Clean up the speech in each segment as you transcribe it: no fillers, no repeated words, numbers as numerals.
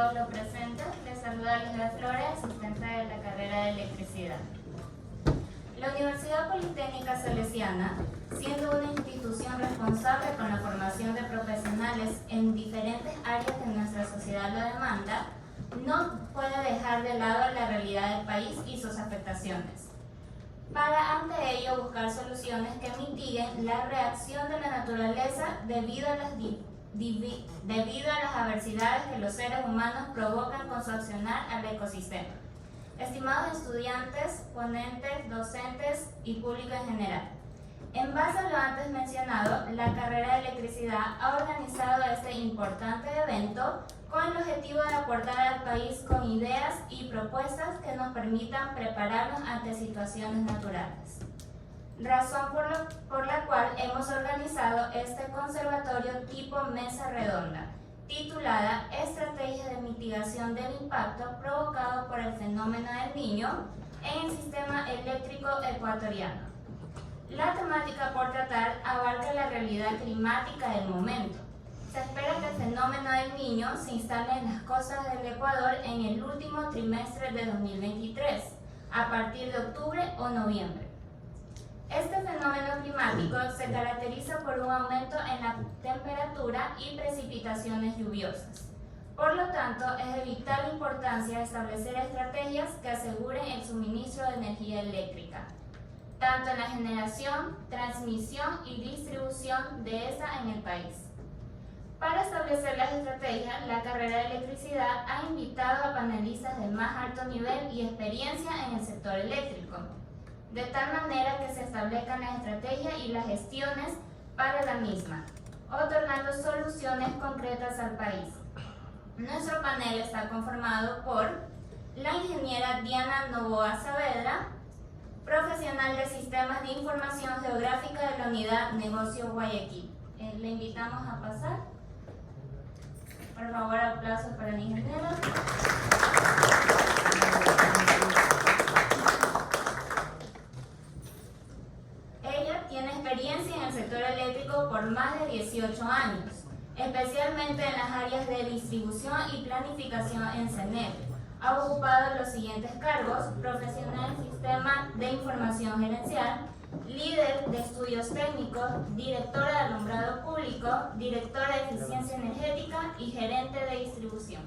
todos los presentes. Les saluda Lisbeth Flores, asistente de la carrera de electricidad. La Universidad Politécnica Salesiana, siendo una institución responsable con la formación de profesionales en diferentes áreas que nuestra sociedad lo demanda, no puede dejar de lado la realidad del país y sus afectaciones, para ante ello buscar soluciones que mitiguen la reacción de la naturaleza debido a las adversidades que los seres humanos provocan con su accionar al ecosistema. Estimados estudiantes, ponentes, docentes y público en general, en base a lo antes mencionado, la carrera de electricidad ha organizado este importante evento con el objetivo de aportar al país con ideas y propuestas que nos permitan prepararnos ante situaciones naturales. Razón por la cual hemos organizado este conservatorio tipo mesa redonda, titulada Estrategias de mitigación del impacto provocado por el fenómeno del Niño en el sistema eléctrico ecuatoriano. La temática por tratar abarca la realidad climática del momento. Se espera que el fenómeno del Niño se instale en las costas del Ecuador en el último trimestre de 2023, a partir de octubre o noviembre. Este fenómeno climático se caracteriza por un aumento en la temperatura y precipitaciones lluviosas. Por lo tanto, es de vital importancia establecer estrategias que aseguren el suministro de energía eléctrica, tanto en la generación, transmisión y distribución de esa en el país. Para establecer las estrategias, la carrera de electricidad ha invitado a panelistas de más alto nivel y experiencia en el sector eléctrico, de tal manera que se establezcan las estrategias y las gestiones para la misma, otorgando soluciones concretas al país. Nuestro panel está conformado por la ingeniera Diana Novoa Saavedra, profesional de Sistemas de Información Geográfica de la Unidad Negocio Guayaquil. Le invitamos a pasar. Por favor, aplausos para la ingeniera. Ella tiene experiencia en el sector eléctrico por más de 18 años, especialmente en las áreas de distribución y planificación en CENEL. Ha ocupado los siguientes cargos: profesional en Sistema de Información Gerencial, líder de estudios técnicos, directora de alumbrado público, directora de eficiencia energética y gerente de distribución.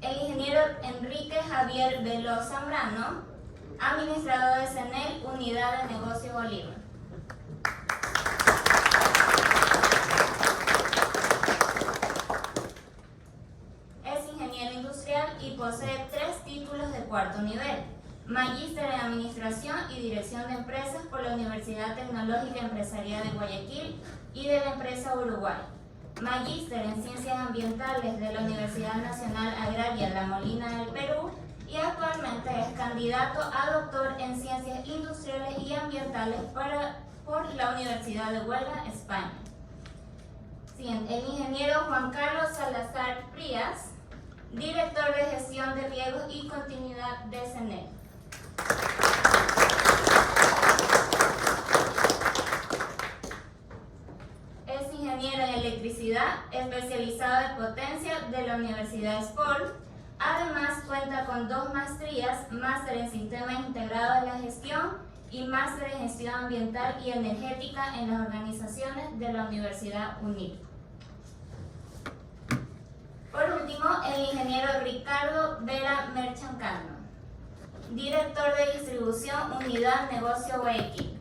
El ingeniero Enrique Javier Veloz Zambrano, administrador de CENEL, Unidad de Negocio Bolívar. Es ingeniero industrial y posee 3 títulos de cuarto nivel: magíster en Administración y Dirección de Empresas por la Universidad Tecnológica Empresarial de Guayaquil y de la empresa Uruguay, magíster en Ciencias Ambientales de la Universidad Nacional Agraria La Molina del Perú, y actualmente es candidato a doctor en Ciencias Industriales y Ambientales por la Universidad de Huelva, España. Siguiente, el ingeniero Juan Carlos Salazar Frías, director de Gestión de Riesgos y Continuidad de CENEL. Es ingeniero en electricidad, especializado en potencia de la Universidad Sport. Además, cuenta con 2 maestrías: máster en Sistemas Integrados de la Gestión y máster en Gestión Ambiental y Energética en las organizaciones de la Universidad UNIP. Por último, el ingeniero Ricardo Vera Merchancano, director de distribución, Unidad Negocio Guayaquil.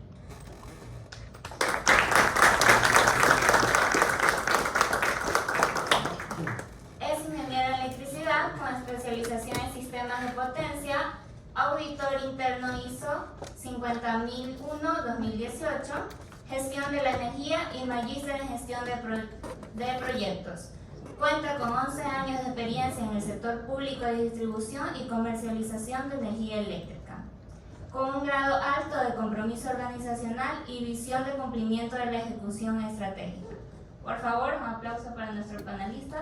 Es ingeniero en electricidad con especialización en sistemas de potencia, auditor interno ISO 50001-2018, gestión de la energía y magíster en gestión de proyectos. Cuenta con 11 años de experiencia en el sector público de distribución y comercialización de energía eléctrica, con un grado alto de compromiso organizacional y visión de cumplimiento de la ejecución estratégica. Por favor, un aplauso para nuestro panelista.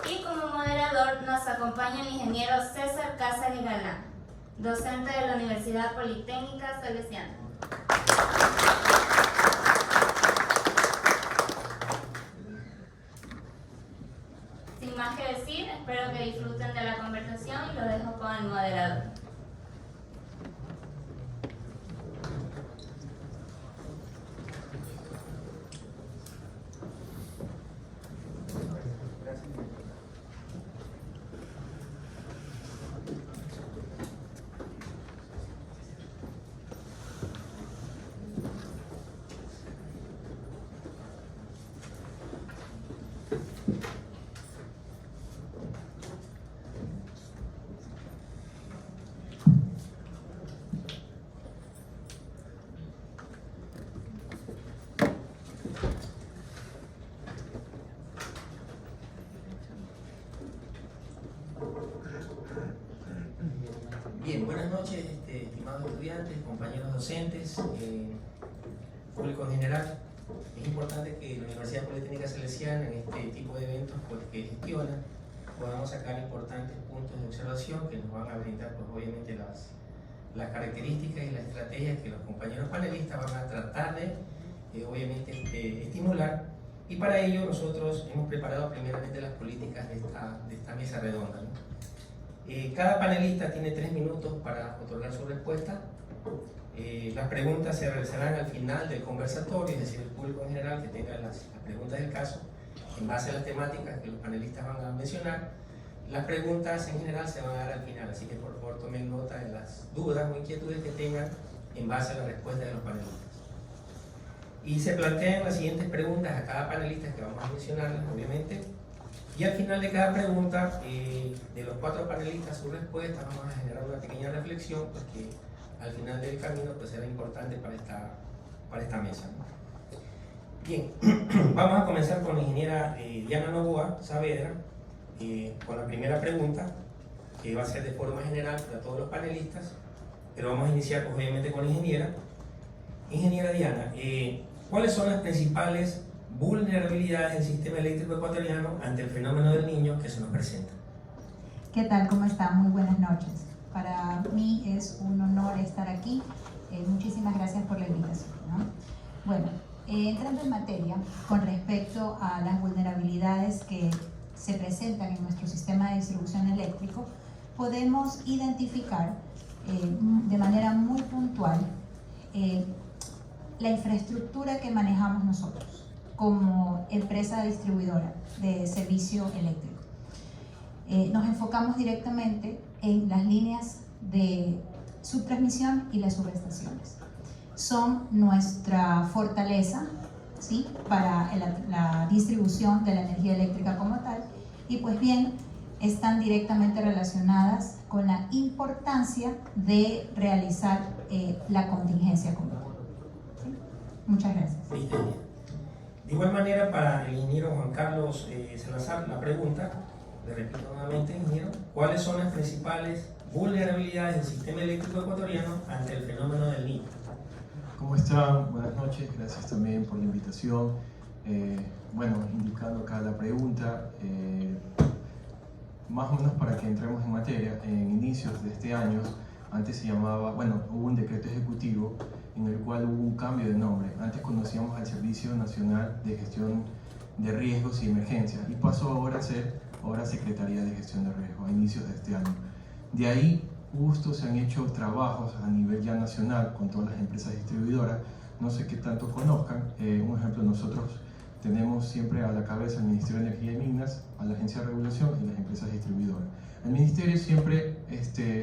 Y como moderador nos acompaña el ingeniero César Cáceres Galán, docente de la Universidad Politécnica Salesiana. Espero que disfruten de la conversación y lo dejo con el moderador. Bien, buenas noches, estimados estudiantes, compañeros docentes, público en general. Es importante que la Universidad Politécnica Salesiana, en este tipo de eventos pues, que gestiona, podamos sacar importantes puntos de observación que nos van a brindar pues, obviamente las características y las estrategias que los compañeros panelistas van a tratar de obviamente estimular, y para ello nosotros hemos preparado primeramente las políticas de esta mesa redonda, ¿no? Cada panelista tiene 3 minutos para otorgar su respuesta. Las preguntas se realizarán al final del conversatorio, es decir, el público en general que tenga las preguntas del caso, en base a las temáticas que los panelistas van a mencionar. Las preguntas en general se van a dar al final, así que por favor tomen nota de las dudas o inquietudes que tengan en base a la respuesta de los panelistas. Y se plantean las siguientes preguntas a cada panelista, que vamos a mencionarlas obviamente. Y al final de cada pregunta, de los 4 panelistas, su respuesta, vamos a generar una pequeña reflexión, porque al final del camino pues, será importante para esta mesa, ¿no? Bien, vamos a comenzar con la ingeniera Diana Novoa Saavedra, con la primera pregunta, que va a ser de forma general para todos los panelistas, pero vamos a iniciar pues, obviamente con la ingeniera. Ingeniera Diana, ¿cuáles son las principales vulnerabilidades del sistema eléctrico ecuatoriano ante el fenómeno del Niño que se nos presenta? ¿Qué tal? ¿Cómo están? Muy buenas noches. Para mí es un honor estar aquí. Muchísimas gracias por la invitación, ¿no? Bueno, entrando en materia, con respecto a las vulnerabilidades que se presentan en nuestro sistema de distribución eléctrico, podemos identificar de manera muy puntual la infraestructura que manejamos nosotros como empresa distribuidora de servicio eléctrico. Nos enfocamos directamente en las líneas de subtransmisión y las subestaciones. Son nuestra fortaleza, ¿sí?, para la distribución de la energía eléctrica como tal, y pues bien, están directamente relacionadas con la importancia de realizar la contingencia común. ¿Sí? Muchas gracias. De igual manera, para el ingeniero Juan Carlos Salazar, la pregunta, le repito nuevamente, ingeniero, ¿cuáles son las principales vulnerabilidades del sistema eléctrico ecuatoriano ante el fenómeno del Niño? ¿Cómo están? Buenas noches, gracias también por la invitación. Bueno, indicando acá la pregunta, más o menos para que entremos en materia, en inicios de este año, antes se llamaba, bueno, hubo un decreto ejecutivo en el cual hubo un cambio de nombre. Antes conocíamos al Servicio Nacional de Gestión de Riesgos y Emergencias y pasó ahora a ser Secretaría de Gestión de Riesgos a inicios de este año. De ahí justo se han hecho trabajos a nivel ya nacional con todas las empresas distribuidoras, no sé qué tanto conozcan. Un ejemplo, nosotros tenemos siempre a la cabeza el Ministerio de Energía y Minas, a la Agencia de Regulación y las empresas distribuidoras. El Ministerio siempre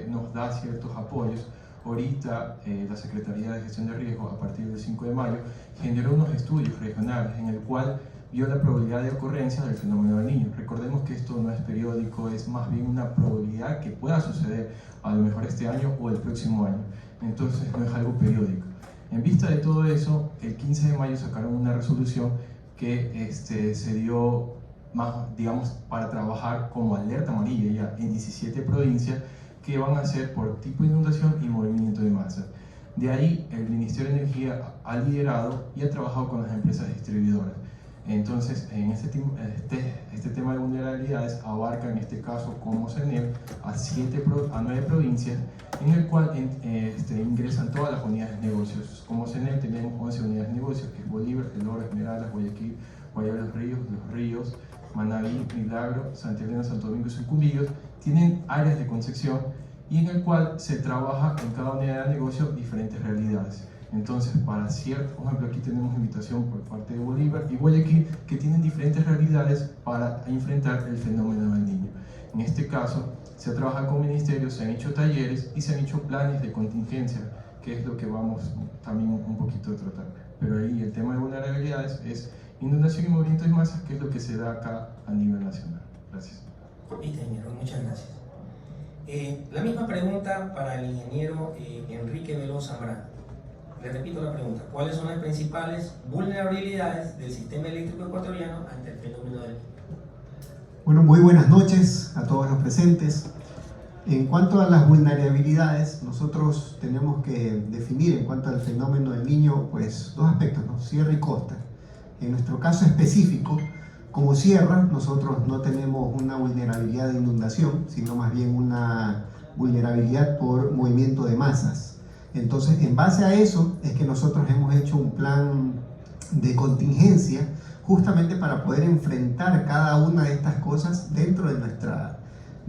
nos da ciertos apoyos. Ahorita la Secretaría de Gestión de Riesgos, a partir del 5 de mayo, generó unos estudios regionales en el cual vio la probabilidad de ocurrencia del fenómeno del Niño. Recordemos que esto no es periódico, es más bien una probabilidad que pueda suceder a lo mejor este año o el próximo año. Entonces no es algo periódico. En vista de todo eso, el 15 de mayo sacaron una resolución que se dio más, digamos, para trabajar como alerta amarilla ya en 17 provincias que van a ser por tipo de inundación y movimiento de masa. De ahí el Ministerio de Energía ha liderado y ha trabajado con las empresas distribuidoras. Entonces, en este tema de vulnerabilidades abarca en este caso como CENEL a 9 provincias, en el cual ingresan todas las unidades de negocios. Como CENEL tenemos 11 unidades de negocios, que es Bolívar, El Oro, Esmeraldas, Guayaquil, Guayabal, Los Ríos, Manabí, Milagro, Santa Elena, Santo Domingo y Sucumbíos, tienen áreas de concepción y en el cual se trabaja en cada unidad de negocio diferentes realidades. Entonces, para cierto, por ejemplo, aquí tenemos invitación por parte de Bolívar y Guayaquil, que tienen diferentes realidades para enfrentar el fenómeno del niño. En este caso, se trabaja con ministerios, se han hecho talleres y se han hecho planes de contingencia, que es lo que vamos también un poquito a tratar. Pero ahí el tema de vulnerabilidades es inundación y movimiento de masas, que es lo que se da acá a nivel nacional. Gracias. Listo, ingeniero, muchas gracias. La misma pregunta para el ingeniero Enrique Veloz Zambrano. Le repito la pregunta: ¿cuáles son las principales vulnerabilidades del sistema eléctrico ecuatoriano ante el fenómeno del niño? Bueno, muy buenas noches a todos los presentes. En cuanto a las vulnerabilidades, nosotros tenemos que definir en cuanto al fenómeno del niño, pues dos aspectos, ¿no? Sierra y costa. En nuestro caso específico, como sierra, nosotros no tenemos una vulnerabilidad de inundación, sino más bien una vulnerabilidad por movimiento de masas. Entonces, en base a eso es que nosotros hemos hecho un plan de contingencia justamente para poder enfrentar cada una de estas cosas dentro de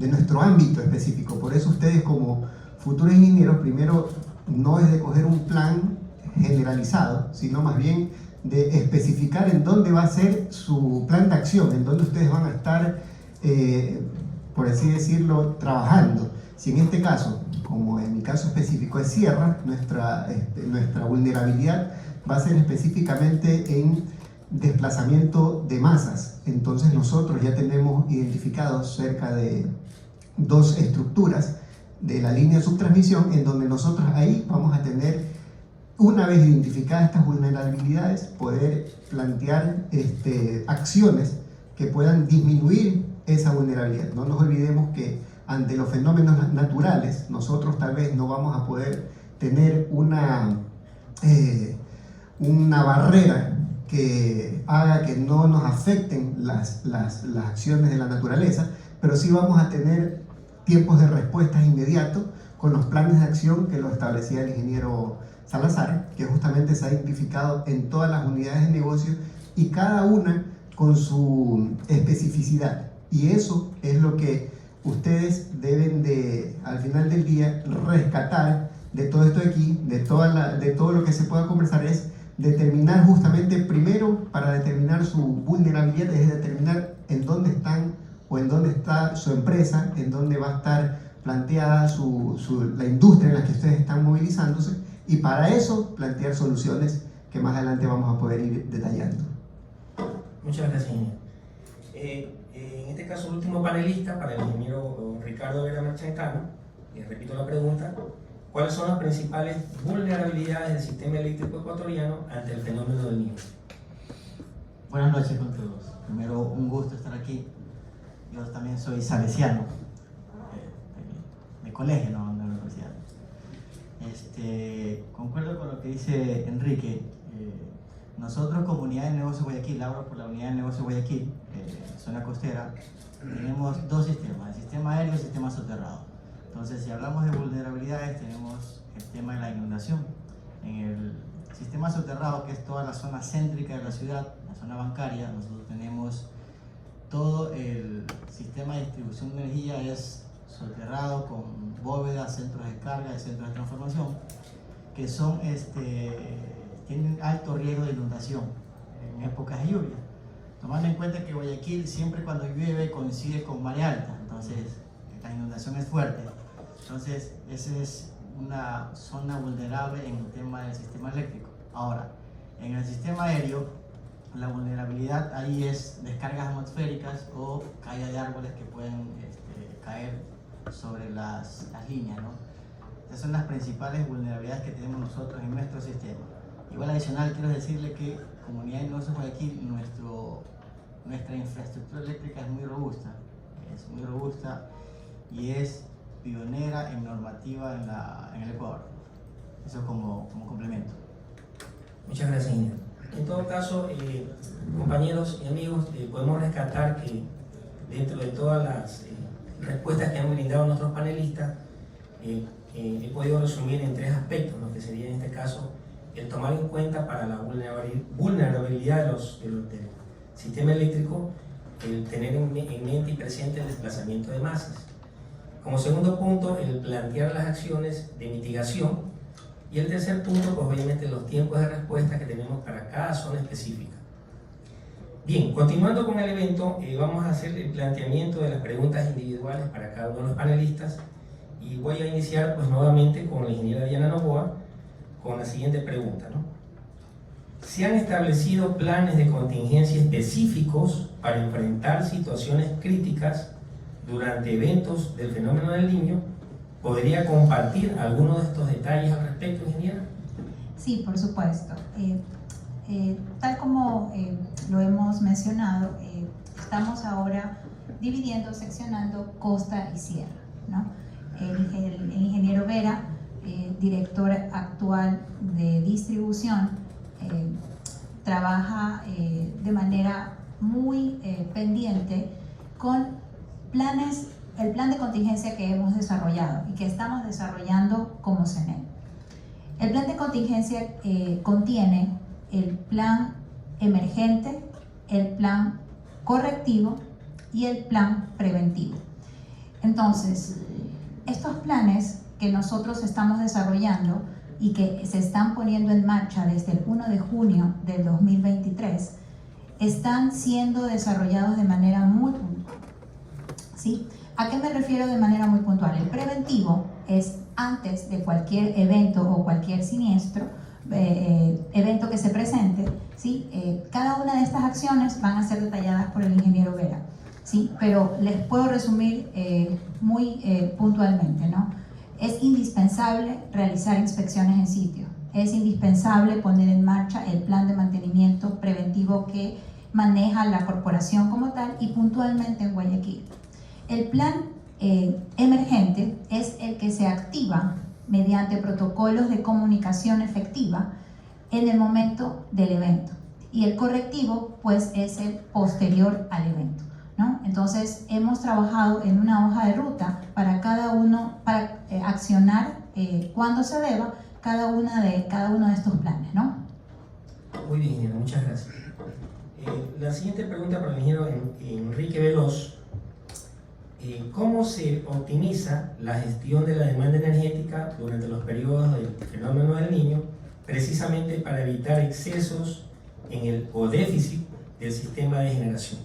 nuestro ámbito específico. Por eso ustedes, como futuros ingenieros, primero no es de coger un plan generalizado, sino más bien de especificar en dónde va a ser su plan de acción, en dónde ustedes van a estar, por así decirlo, trabajando. Si en este caso, como en mi caso específico es sierra, nuestra vulnerabilidad va a ser específicamente en desplazamiento de masas. Entonces nosotros ya tenemos identificados cerca de 2 estructuras de la línea de subtransmisión, en donde nosotros ahí vamos a tener, una vez identificadas estas vulnerabilidades, poder plantear acciones que puedan disminuir esa vulnerabilidad. No nos olvidemos que ante los fenómenos naturales nosotros tal vez no vamos a poder tener una barrera que haga que no nos afecten las acciones de la naturaleza, pero sí vamos a tener tiempos de respuestas inmediatos con los planes de acción que lo establecía el ingeniero Salazar, que justamente se ha identificado en todas las unidades de negocio y cada una con su especificidad. Y eso es lo que ustedes deben de, al final del día, rescatar de todo esto de aquí, de todo lo que se pueda conversar, es determinar justamente, primero, para determinar su vulnerabilidad, es determinar en dónde están o en dónde está su empresa, en dónde va a estar planteada la industria en la que ustedes están movilizándose, y para eso plantear soluciones que más adelante vamos a poder ir detallando. Muchas gracias, ingeniero. En este caso, el último panelista, para el ingeniero Ricardo Vera Marchancano, y repito la pregunta: ¿cuáles son las principales vulnerabilidades del sistema eléctrico ecuatoriano ante el fenómeno del niño? Buenas noches con todos. Primero, un gusto estar aquí. Yo también soy salesiano, de colegio, no de universidad. Concuerdo con lo que dice Enrique. Nosotros, como Unidad de Negocio Guayaquil, hablo por la Unidad de Negocio Guayaquil, zona costera, tenemos 2 sistemas: el sistema aéreo y el sistema soterrado. Entonces, si hablamos de vulnerabilidades, tenemos el tema de la inundación. En el sistema soterrado, que es toda la zona céntrica de la ciudad, la zona bancaria, nosotros tenemos todo el sistema de distribución de energía es soterrado con bóvedas, centros de carga y centros de transformación, que son, tienen alto riesgo de inundación en épocas de lluvia. Tomando en cuenta que Guayaquil siempre cuando llueve coincide con marea alta, entonces la inundación es fuerte. Entonces, esa es una zona vulnerable en el tema del sistema eléctrico. Ahora, en el sistema aéreo, la vulnerabilidad ahí es descargas atmosféricas o caída de árboles que pueden caer sobre las líneas, ¿no? Esas son las principales vulnerabilidades que tenemos nosotros en nuestro sistema. Igual adicional, quiero decirle que como Unidad de Negocios Guayaquil, nuestra infraestructura eléctrica es muy robusta y es pionera en normativa en el Ecuador. Eso como complemento. Muchas gracias, ingeniero. En todo caso, compañeros y amigos, podemos rescatar que dentro de todas las respuestas que han brindado nuestros panelistas, he podido resumir en 3 aspectos, lo que sería en este caso el tomar en cuenta para la vulnerabilidad del sistema eléctrico, el tener en mente y presente el desplazamiento de masas. Como segundo punto, el plantear las acciones de mitigación. Y el tercer punto, pues obviamente los tiempos de respuesta que tenemos para cada zona específica. Bien, continuando con el evento, vamos a hacer el planteamiento de las preguntas individuales para cada uno de los panelistas. Y voy a iniciar pues nuevamente con la ingeniera Diana Novoa con la siguiente pregunta, ¿no? ¿Se han establecido planes de contingencia específicos para enfrentar situaciones críticas durante eventos del fenómeno del Niño? ¿Podría compartir algunos de estos detalles al respecto, ingeniera? Sí, por supuesto. Tal como lo hemos mencionado, estamos ahora dividiendo, seccionando costa y sierra, ¿no? El ingeniero Vera, director actual de distribución, trabaja de manera muy pendiente con el plan de contingencia que hemos desarrollado y que estamos desarrollando como CENEL. El plan de contingencia contiene el plan emergente, el plan correctivo y el plan preventivo. Entonces, estos planes que nosotros estamos desarrollando y que se están poniendo en marcha desde el 1 de junio del 2023 están siendo desarrollados de manera muy puntual, ¿sí? ¿A qué me refiero de manera muy puntual? El preventivo es antes de cualquier evento o cualquier siniestro, evento que se presente, ¿sí? Cada una de estas acciones van a ser detalladas por el ingeniero Vera, ¿sí? Pero les puedo resumir muy puntualmente, ¿no? Es indispensable realizar inspecciones en sitio, es indispensable poner en marcha el plan de mantenimiento preventivo que maneja la corporación como tal y puntualmente en Guayaquil. El plan emergente es el que se activa mediante protocolos de comunicación efectiva en el momento del evento, y el correctivo pues es el posterior al evento, ¿no? Entonces hemos trabajado en una hoja de ruta para cada uno, para accionar cuando se deba cada uno de estos planes, ¿no? Muy bien, ingeniero, muchas gracias. La siguiente pregunta para el ingeniero Enrique Veloz. ¿Cómo se optimiza la gestión de la demanda energética durante los periodos del fenómeno del Niño, precisamente para evitar excesos o déficit del sistema de generación?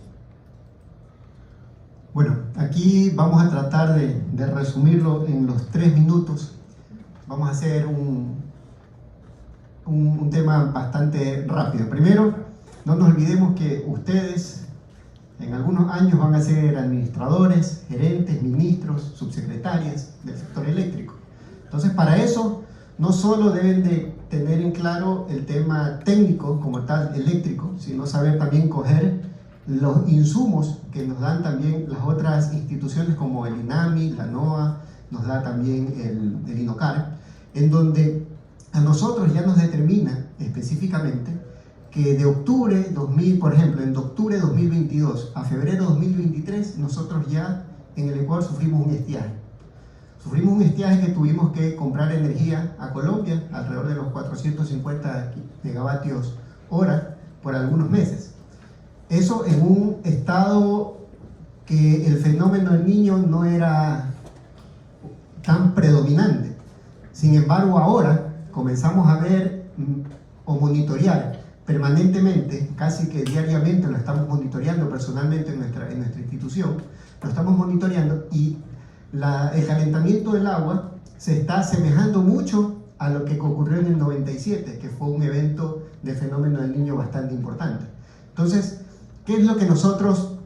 Bueno, aquí vamos a tratar de resumirlo en los 3 minutos. Vamos a hacer un tema bastante rápido. Primero, no nos olvidemos que ustedes en algunos años van a ser administradores, gerentes, ministros, subsecretarias del sector eléctrico. Entonces, para eso, no solo deben de tener en claro el tema técnico como tal eléctrico, sino saber también coger los insumos que nos dan también las otras instituciones como el INAMI, la NOAA, nos da también el INOCAR, en donde a nosotros ya nos determina específicamente que de octubre 2000, por ejemplo, en octubre de 2022 a febrero de 2023, nosotros ya en el Ecuador sufrimos un estiaje. Sufrimos un estiaje que tuvimos que comprar energía a Colombia, alrededor de los 450 megavatios hora, por algunos meses. Eso en un estado que el fenómeno del Niño no era tan predominante. Sin embargo, ahora comenzamos a ver o monitorear permanentemente, casi que diariamente lo estamos monitoreando personalmente en nuestra institución, lo estamos monitoreando, y el calentamiento del agua se está asemejando mucho a lo que ocurrió en el 97, que fue un evento de fenómeno del Niño bastante importante. Entonces, ¿qué es lo que nosotros,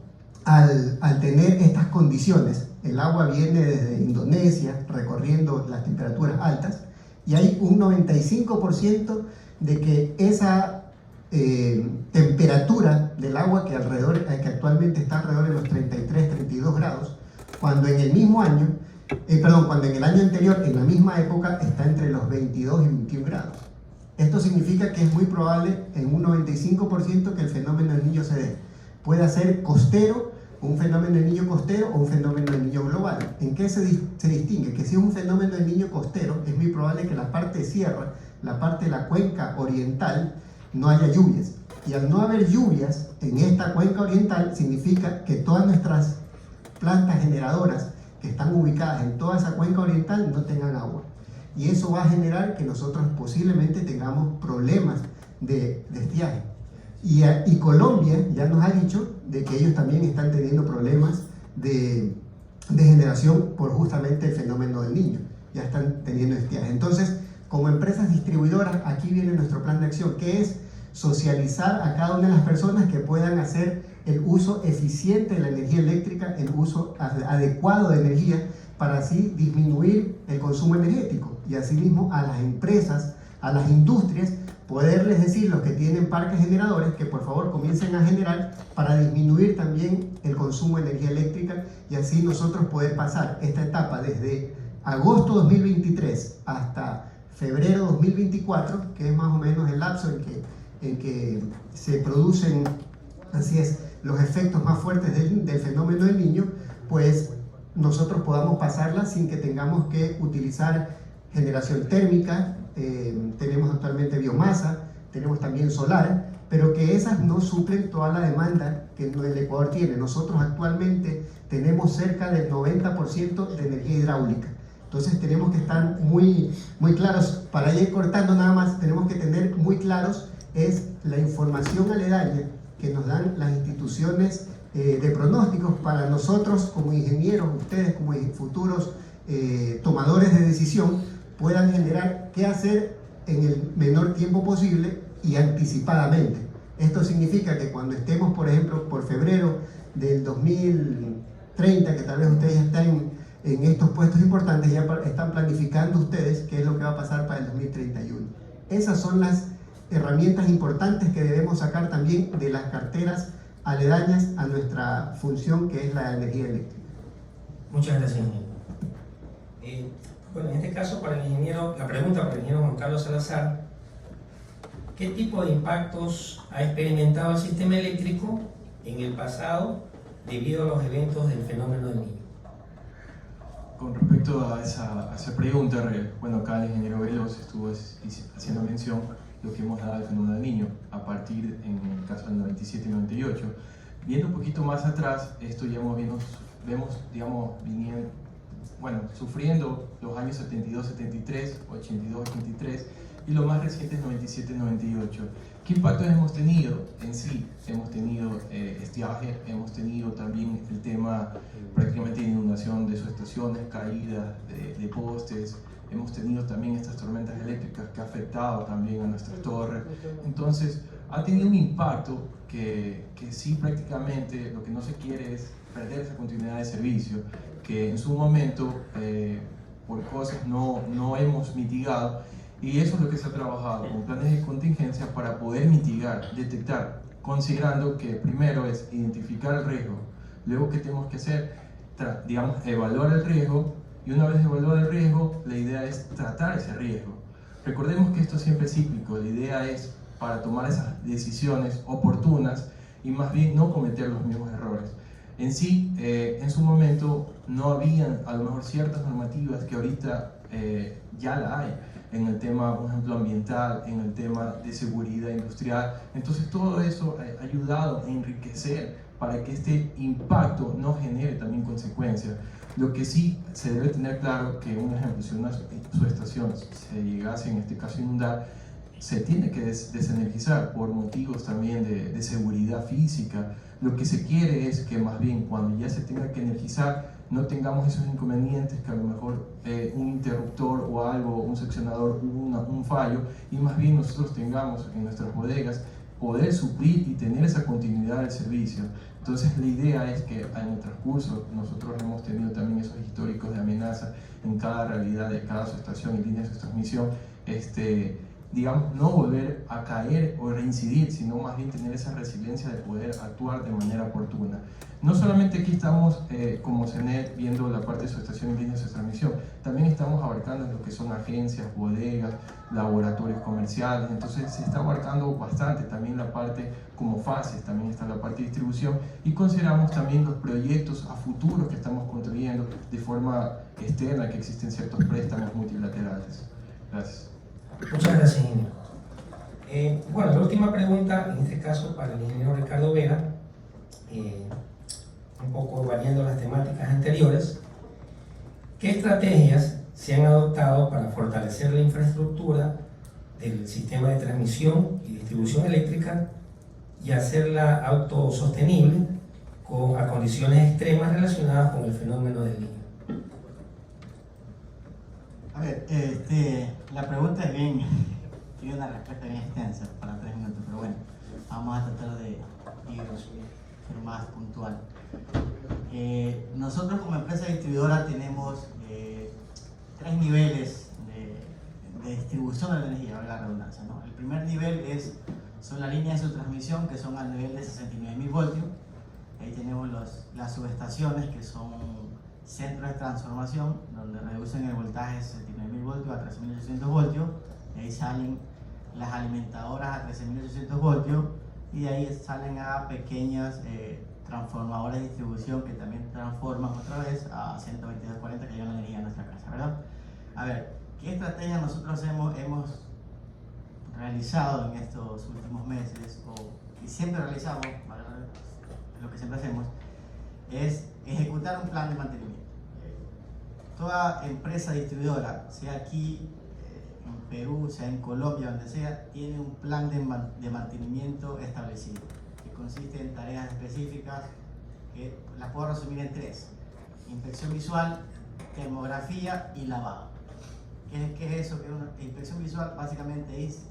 al tener estas condiciones, el agua viene desde Indonesia, recorriendo las temperaturas altas, y hay un 95% de que esa temperatura del agua que actualmente está alrededor de los 33-32 grados, cuando en el mismo año, cuando en el año anterior, en la misma época, está entre los 22 y 21 grados. Esto significa que es muy probable, en un 95%, que el fenómeno del Niño se dé. Puede ser costero, un fenómeno del Niño costero o un fenómeno del Niño global. ¿En qué se distingue? Que si es un fenómeno del Niño costero, es muy probable que la parte de sierra, la parte de la cuenca oriental, no haya lluvias. Y al no haber lluvias, en esta cuenca oriental significa que todas nuestras plantas generadoras que están ubicadas en toda esa cuenca oriental no tengan agua. Y eso va a generar que nosotros posiblemente tengamos problemas de estiaje. Y Colombia ya nos ha dicho de que ellos también están teniendo problemas de generación por justamente el fenómeno del Niño. Ya están teniendo estiaje. Entonces, como empresas distribuidoras, aquí viene nuestro plan de acción, que es socializar a cada una de las personas que puedan hacer el uso eficiente de la energía eléctrica, el uso adecuado de energía, para así disminuir el consumo energético, y asimismo a las empresas, a las industrias, poderles decir, los que tienen parques generadores, que por favor comiencen a generar para disminuir también el consumo de energía eléctrica, y así nosotros poder pasar esta etapa desde agosto 2023 hasta febrero 2024, que es más o menos el lapso en que se producen, así es, los efectos más fuertes del fenómeno del Niño, pues nosotros podamos pasarla sin que tengamos que utilizar generación térmica. Tenemos actualmente biomasa, tenemos también solar, pero que esas no suplen toda la demanda que el Ecuador tiene. Nosotros actualmente tenemos cerca del 90% de energía hidráulica. Entonces tenemos que estar muy claros. Para ir cortando nada más, tenemos que tener muy claros es la información aledaña que nos dan las instituciones de pronósticos para nosotros como ingenieros, ustedes como futuros tomadores de decisión, puedan generar qué hacer en el menor tiempo posible y anticipadamente. Esto significa que cuando estemos, por ejemplo, por febrero del 2030, que tal vez ustedes ya están en estos puestos importantes, ya están planificando ustedes qué es lo que va a pasar para el 2031. Esas son las herramientas importantes que debemos sacar también de las carteras aledañas a nuestra función, que es la energía eléctrica. Muchas gracias, ingeniero. Bueno, en este caso, para el ingeniero, la pregunta para el ingeniero Juan Carlos Salazar: ¿qué tipo de impactos ha experimentado el sistema eléctrico en el pasado debido a los eventos del fenómeno del Niño? Con respecto a esa pregunta, bueno, acá el ingeniero Veloz estuvo haciendo mención lo que hemos dado al fenómeno del Niño a partir, en el caso del 97 y 98. Viendo un poquito más atrás, esto ya vemos, digamos, sufriendo los años 72, 73, 82, 83 y lo más reciente es 97, 98. ¿Qué impactos hemos tenido en sí? Hemos tenido estiaje, hemos tenido también el tema prácticamente de inundación de subestaciones, caídas de postes, hemos tenido también estas tormentas eléctricas que ha afectado también a nuestras torres. Entonces, ha tenido un impacto que sí, prácticamente lo que no se quiere es perder esa continuidad de servicio, que en su momento por cosas no hemos mitigado, y eso es lo que se ha trabajado con planes de contingencia para poder mitigar, detectar, considerando que primero es identificar el riesgo, luego que tenemos que hacer, digamos, evaluar el riesgo, y una vez evaluado el riesgo, la idea es tratar ese riesgo. Recordemos que esto siempre es cíclico, la idea es para tomar esas decisiones oportunas y más bien no cometer los mismos errores. En sí, en su momento no habían a lo mejor ciertas normativas que ahorita ya la hay, en el tema, por ejemplo, ambiental, en el tema de seguridad industrial. Entonces todo eso ha ayudado a enriquecer para que este impacto no genere también consecuencias. Lo que sí se debe tener claro que, un ejemplo, si una subestación se llegase en este caso a inundar, se tiene que desenergizar por motivos también de seguridad física. Lo que se quiere es que más bien cuando ya se tenga que energizar no tengamos esos inconvenientes, que a lo mejor un interruptor o algo, un seccionador, un fallo, y más bien nosotros tengamos en nuestras bodegas poder suplir y tener esa continuidad del servicio. Entonces la idea es que en el transcurso nosotros hemos tenido también esos históricos de amenaza en cada realidad de cada subestación y líneas de transmisión, digamos, no volver a caer o reincidir, sino más bien tener esa resiliencia de poder actuar de manera oportuna. No solamente aquí estamos como CENEL viendo la parte de subestación y líneas de transmisión, también estamos abarcando lo que son agencias, bodegas, laboratorios comerciales. Entonces se está abarcando bastante también la parte como fases, también está la parte de distribución, y consideramos también los proyectos a futuro que estamos construyendo de forma externa, que existen ciertos préstamos multilaterales. Gracias. Muchas gracias, ingeniero. Bueno, la última pregunta, en este caso para el ingeniero Ricardo Vera, un poco variando las temáticas anteriores. ¿Qué estrategias se han adoptado para fortalecer la infraestructura del sistema de transmisión y distribución eléctrica y hacerla autosostenible a condiciones extremas relacionadas con el fenómeno del Niño? A ver, la pregunta es bien, tiene una respuesta bien extensa para 3 minutos, pero bueno, vamos a tratar de ir más puntual. Nosotros como empresa distribuidora tenemos 3 niveles de distribución de la energía, valga la redundancia, ¿no? El primer nivel son las líneas de subtransmisión, que son al nivel de 69.000 voltios. Ahí tenemos las subestaciones, que son centros de transformación, donde reducen el voltaje de 69.000 voltios a 13.800 voltios. De ahí salen las alimentadoras a 13.800 voltios y de ahí salen a pequeñas transformadores de distribución que también transforman otra vez a 12240 que llevan la energía a nuestra casa, ¿verdad? A ver, ¿qué estrategia nosotros hemos realizado en estos últimos meses, y siempre realizamos, lo que siempre hacemos, es ejecutar un plan de mantenimiento? Toda empresa distribuidora, sea aquí en Perú, sea en Colombia, donde sea, tiene un plan de mantenimiento establecido, que consiste en tareas específicas, que las puedo resumir en 3: inspección visual, termografía y lavado. ¿Qué es eso? Inspección visual básicamente es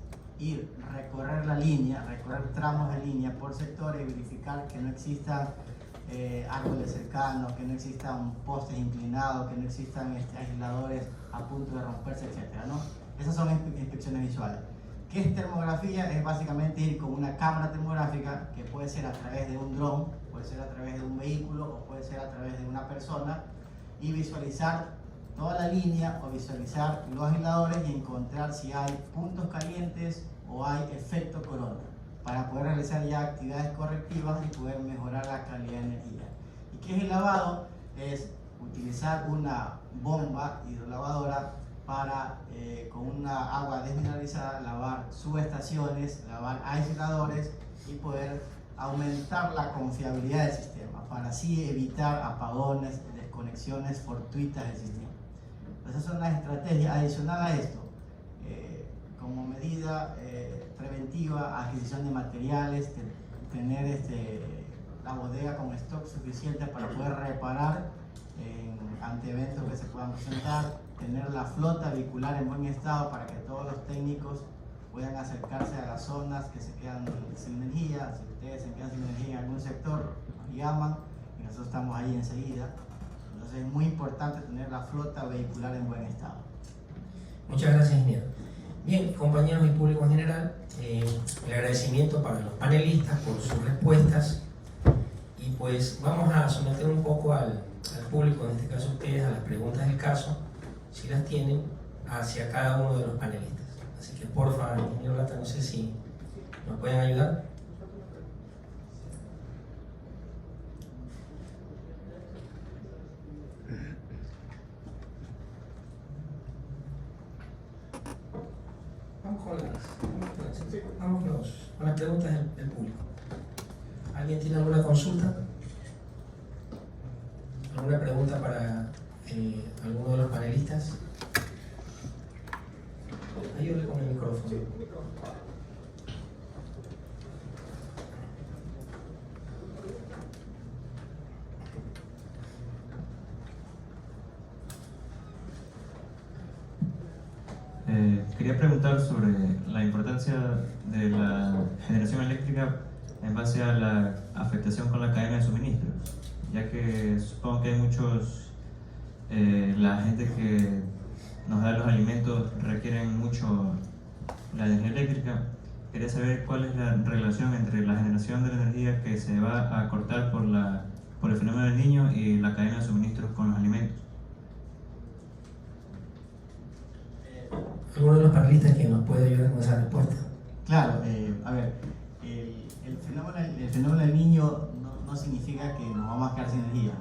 recorrer la línea, recorrer tramos de línea por sector y verificar que no existan árboles cercanos, que no existan postes inclinados, que no existan aisladores a punto de romperse, etc., ¿no? Esas son inspecciones visuales. ¿Qué es termografía? Es básicamente ir con una cámara termográfica, que puede ser a través de un dron, puede ser a través de un vehículo o puede ser a través de una persona, y visualizar toda la línea o visualizar los aisladores y encontrar si hay puntos calientes o hay efecto corona, para poder realizar ya actividades correctivas y poder mejorar la calidad de energía. ¿Y qué es el lavado? Es utilizar una bomba hidrolavadora para, con una agua desmineralizada, lavar subestaciones, lavar aisladores y poder aumentar la confiabilidad del sistema, para así evitar apagones, desconexiones fortuitas del sistema. Esas son las estrategias. Adicional a esto, como medida preventiva, adquisición de materiales, tener la bodega con stock suficiente para poder reparar ante eventos que se puedan presentar, tener la flota vehicular en buen estado para que todos los técnicos puedan acercarse a las zonas que se quedan sin energía. Si ustedes se quedan sin energía en algún sector, nos llaman y nosotros estamos ahí enseguida. Entonces es muy importante tener la flota vehicular en buen estado. Muchas gracias, ingeniero. Bien, compañeros y público en general, el agradecimiento para los panelistas por sus respuestas, y pues vamos a someter un poco al público, en este caso ustedes, a las preguntas del caso, si las tienen, hacia cada uno de los panelistas. Así que porfa, ingeniero Lata, no sé si nos pueden ayudar. Vamos con las preguntas del público. ¿Alguien tiene alguna consulta? ¿Alguna pregunta para alguno de los panelistas? Ayúdale con el micrófono. Quería preguntar sobre la importancia de la generación eléctrica en base a la afectación con la cadena de suministros, ya que supongo que hay muchos, la gente que nos da los alimentos requieren mucho la energía eléctrica. Quería saber cuál es la relación entre la generación de la energía que se va a cortar por el fenómeno del Niño y la cadena de suministros con los alimentos. ¿Alguno de los panelistas que nos puede ayudar con esa respuesta? Claro, a ver, el fenómeno del Niño no significa que nos vamos a quedar sin energía,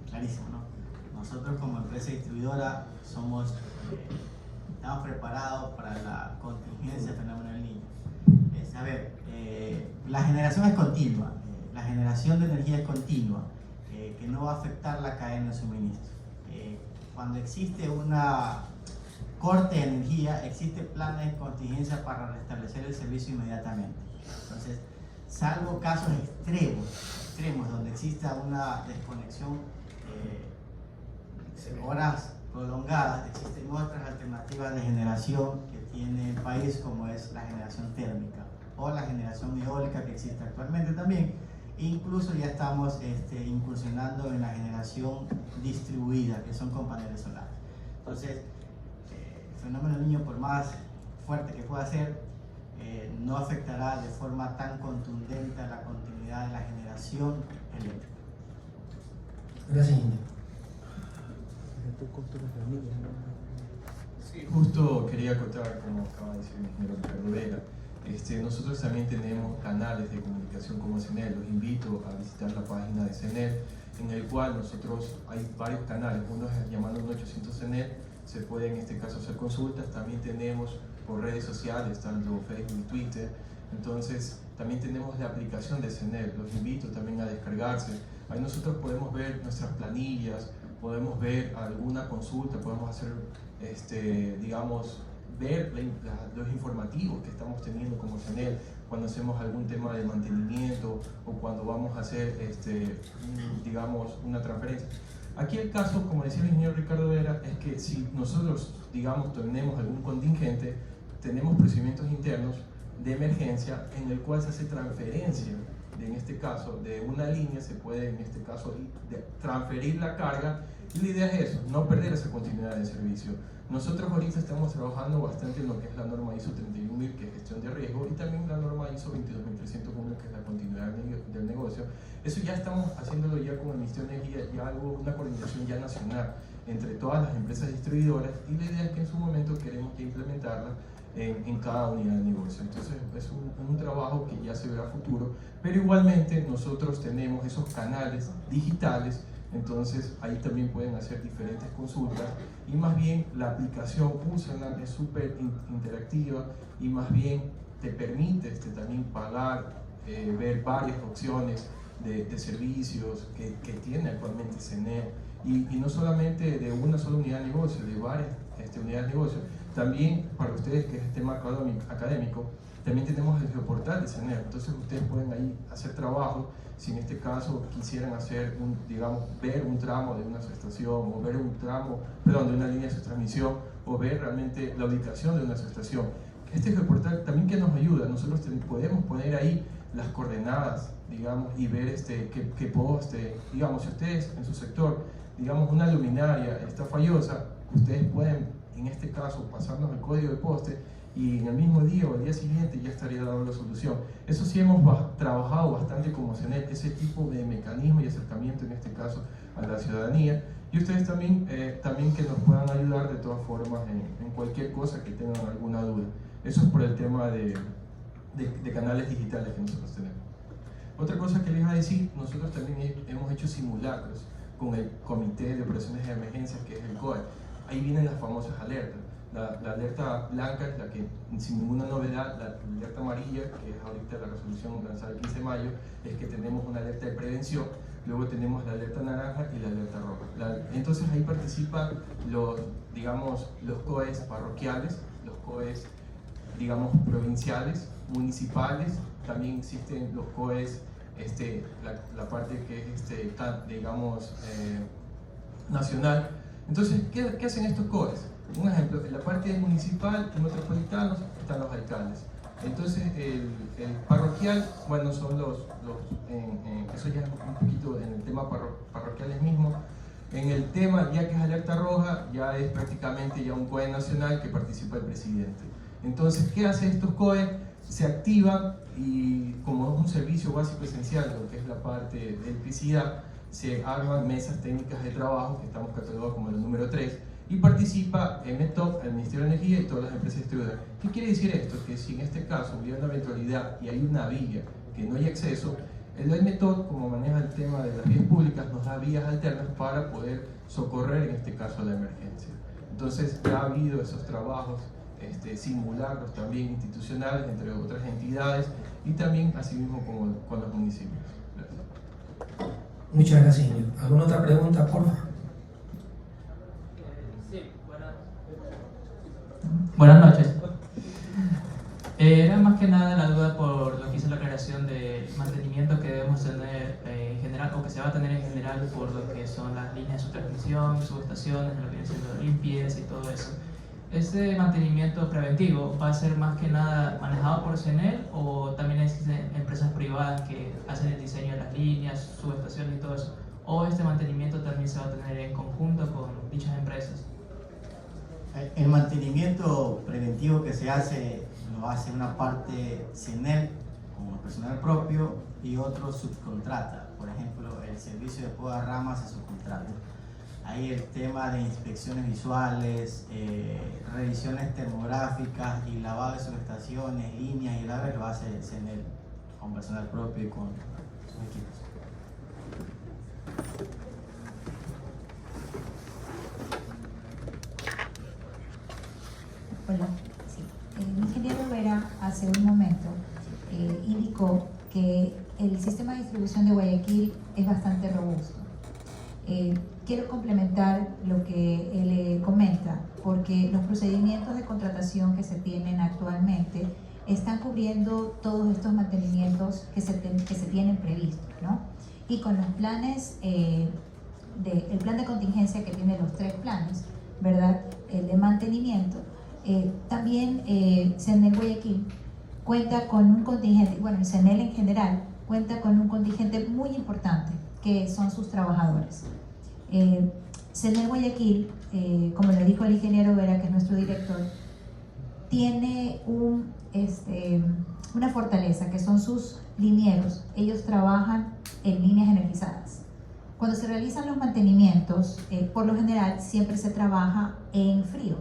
clarísimo, ¿no? Nosotros como empresa distribuidora estamos preparados para la contingencia del fenómeno del Niño. A ver, la generación es continua, la generación de energía es continua, que no va a afectar la cadena de suministro. Cuando existe una corte de energía, existen planes de contingencia para restablecer el servicio inmediatamente. Entonces, salvo casos extremos donde exista una desconexión horas prolongadas, existen otras alternativas de generación que tiene el país, como es la generación térmica o la generación eólica que existe actualmente también. Incluso ya estamos incursionando en la generación distribuida, que son con paneles solares. Entonces, el fenómeno del Niño, por más fuerte que pueda ser, no afectará de forma tan contundente a la continuidad de la generación eléctrica. Gracias, India. Sí, justo quería acotar, como acaba de decir el ingeniero Ricardo Vega, nosotros también tenemos canales de comunicación como CENEL. Los invito a visitar la página de CENEL, en el cual nosotros hay varios canales. Uno es llamado 1800 CENEL, se puede en este caso hacer consultas. También tenemos por redes sociales, tanto Facebook y Twitter. Entonces también tenemos la aplicación de CENEL, los invito también a descargarse. Ahí nosotros podemos ver nuestras planillas, podemos ver alguna consulta, podemos hacer, digamos, ver los informativos que estamos teniendo como CENEL cuando hacemos algún tema de mantenimiento o cuando vamos a hacer, digamos, una transferencia. Aquí el caso, como decía el ingeniero Ricardo Vera, es que si nosotros, digamos, tenemos algún contingente, tenemos procedimientos internos de emergencia en el cual se hace transferencia, en este caso, de una línea, se puede, en este caso, transferir la carga, y la idea es eso, no perder esa continuidad de servicio. Nosotros ahorita estamos trabajando bastante en lo que es la norma ISO 31000, que es gestión de riesgo, y también la norma ISO 22301, que es la continuidad del negocio. Eso ya estamos haciéndolo ya con el Ministerio de Energía, ya algo, una coordinación ya nacional entre todas las empresas distribuidoras, y la idea es que en su momento queremos ya implementarla en cada unidad de negocio. Entonces es un trabajo que ya se verá a futuro, pero igualmente nosotros tenemos esos canales digitales. Entonces ahí también pueden hacer diferentes consultas, y más bien la aplicación Userland es súper interactiva y más bien te permite también pagar, ver varias opciones de servicios que tiene actualmente CENEL, y no solamente de una sola unidad de negocio, de varias unidades de negocio. También para ustedes, que es el tema académico, también tenemos el geoportal de CENEL. Entonces ustedes pueden ahí hacer trabajo si en este caso quisieran hacer, ver un tramo de una subestación, o ver un tramo, perdón, de una línea de subtransmisión, o ver realmente la ubicación de una subestación. Este geoportal también que nos ayuda, nosotros podemos poner ahí las coordenadas, digamos, y ver qué poste, digamos, si ustedes en su sector, digamos, una luminaria está fallosa, ustedes pueden, en este caso, pasarnos el código de poste, y en el mismo día o el día siguiente ya estaría dando la solución. Eso sí hemos trabajado bastante como CENEL, ese tipo de mecanismo y acercamiento, en este caso, a la ciudadanía, y ustedes también, que nos puedan ayudar de todas formas en cualquier cosa que tengan alguna duda. Eso es por el tema de canales digitales que nosotros tenemos. Otra cosa que les iba a decir, nosotros también hemos hecho simulacros con el Comité de Operaciones de Emergencias, que es el COE. Ahí vienen las famosas alertas. La alerta blanca es la que, sin ninguna novedad. La alerta amarilla, que es ahorita la resolución lanzada el 15 de mayo, es que tenemos una alerta de prevención. Luego tenemos la alerta naranja y la alerta roja. Entonces ahí participan los COEs parroquiales, los COEs, digamos, provinciales, municipales. También existen los COEs, la parte que es, digamos, nacional. Entonces, ¿qué hacen estos COEs? Un ejemplo, en la parte municipal y metropolitanos están los alcaldes. Entonces, el parroquial, bueno, son eso ya es un poquito en el tema parroquiales mismo. En el tema, ya que es alerta roja, ya es prácticamente ya un COE nacional que participa el presidente. Entonces, ¿qué hace estos COE? Se activan, y como es un servicio básico esencial, lo que es la parte de electricidad, se arman mesas técnicas de trabajo, que estamos catalogados como el número 3, y participa METOP, el Ministerio de Energía, y todas las empresas distribuidoras. ¿Qué quiere decir esto? Que si en este caso hubiera una eventualidad y hay una vía que no hay acceso, el METOP, como maneja el tema de las vías públicas, nos da vías alternas para poder socorrer, en este caso, la emergencia. Entonces ya ha habido esos trabajos simulacros también institucionales entre otras entidades y también asimismo con los municipios. Gracias. Muchas gracias, señor. ¿Alguna otra pregunta, por favor? Sí, buenas noches. Era más que nada la duda por lo que hizo la aclaración del mantenimiento que debemos tener en general, o que se va a tener en general, por lo que son las líneas de su transmisión, subestaciones, lo que viene siendo limpieza y todo eso. ¿Ese mantenimiento preventivo va a ser más que nada manejado por CENEL o también existen empresas privadas que hacen el diseño de las líneas, subestaciones y todo eso? ¿O este mantenimiento también se va a tener en conjunto con dichas empresas? El mantenimiento preventivo que se hace lo hace una parte CENEL como personal propio y otro subcontrata. Por ejemplo, el servicio de poda rama se subcontrata. Ahí el tema de inspecciones visuales, revisiones termográficas y lavado de subestaciones, líneas y laves lo hace el CENEL con personal propio y con sus equipos. Hola, sí. El ingeniero Vera hace un momento indicó que el sistema de distribución de Guayaquil es bastante robusto. Quiero complementar lo que él comenta, porque los procedimientos de contratación que se tienen actualmente están cubriendo todos estos mantenimientos que se tienen previstos, ¿no? Y con los planes, el plan de contingencia que tiene los 3 planes, ¿verdad? El de mantenimiento, también CENEL Guayaquil cuenta con un contingente, bueno, el CENEL en general cuenta con un contingente muy importante, que son sus trabajadores. CENEL Guayaquil, como le dijo el ingeniero Vera, que es nuestro director, tiene una fortaleza, que son sus linieros. Ellos trabajan en líneas energizadas. Cuando se realizan los mantenimientos, por lo general siempre se trabaja en frío,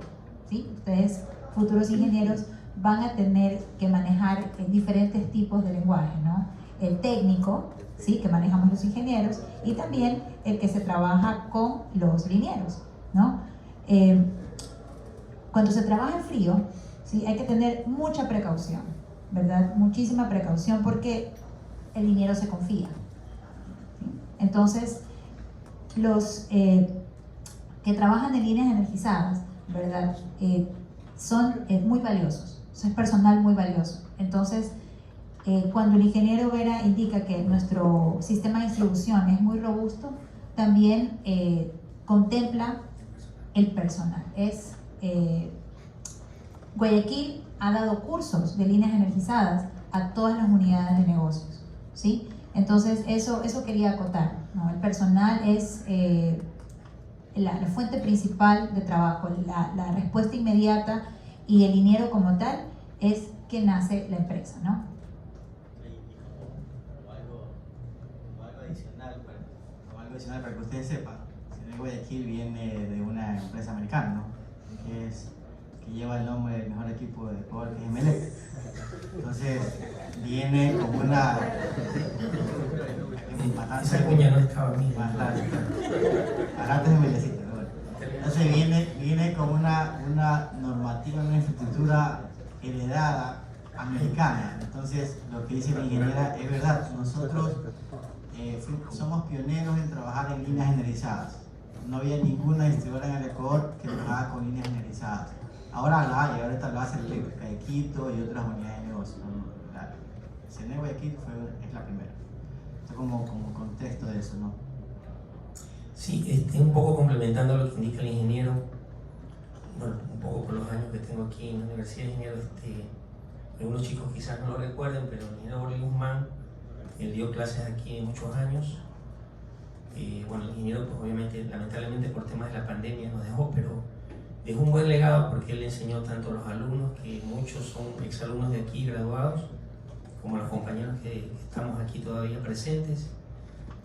¿sí? Ustedes, futuros ingenieros, van a tener que manejar diferentes tipos de lenguaje, ¿no? El técnico, ¿sí?, que manejamos los ingenieros, y también el que se trabaja con los linieros, ¿no? Cuando se trabaja en frío, ¿sí?, hay que tener mucha precaución, ¿verdad? Muchísima precaución, porque el liniero se confía, ¿sí? Entonces, los que trabajan en líneas energizadas, ¿verdad?, son muy valiosos, es personal muy valioso. Entonces, cuando el ingeniero Vera indica que nuestro sistema de distribución es muy robusto, también contempla el personal. Guayaquil ha dado cursos de líneas energizadas a todas las unidades de negocios, ¿sí? Entonces, eso quería acotar, ¿no? El personal es la fuente principal de trabajo, la respuesta inmediata, y el liniero como tal es que nace la empresa, ¿no? Como algo adicional para que ustedes sepan, CENEL Guayaquil viene de una empresa americana, ¿no?, que lleva el nombre del mejor equipo de fútbol, que es Emelec. Entonces viene como una... Esa cuña no estaba bien. Antes de Melecita, ¿no? Bueno. Entonces viene como una normativa, una infraestructura heredada americana. Entonces lo que dice la ingeniera es verdad. Nosotros somos pioneros en trabajar en líneas energizadas. No había ninguna distribuidora en el Ecuador que trabajaba con líneas energizadas. Ahora la hay, ahorita lo hace Eléctrica de Quito y otras unidades de negocio. CENEL Guayaquil es la primera. Esto como contexto de eso, ¿no? Sí, un poco complementando lo que indica el ingeniero, bueno, un poco por los años que tengo aquí en la Universidad de Ingenieros, algunos chicos quizás no lo recuerden, pero el ingeniero Borley Guzmán, él dio clases aquí en muchos años. Bueno, el ingeniero, pues obviamente, lamentablemente por temas de la pandemia nos dejó, pero dejó un buen legado, porque él le enseñó tanto a los alumnos, que muchos son exalumnos de aquí graduados, como a los compañeros que estamos aquí todavía presentes,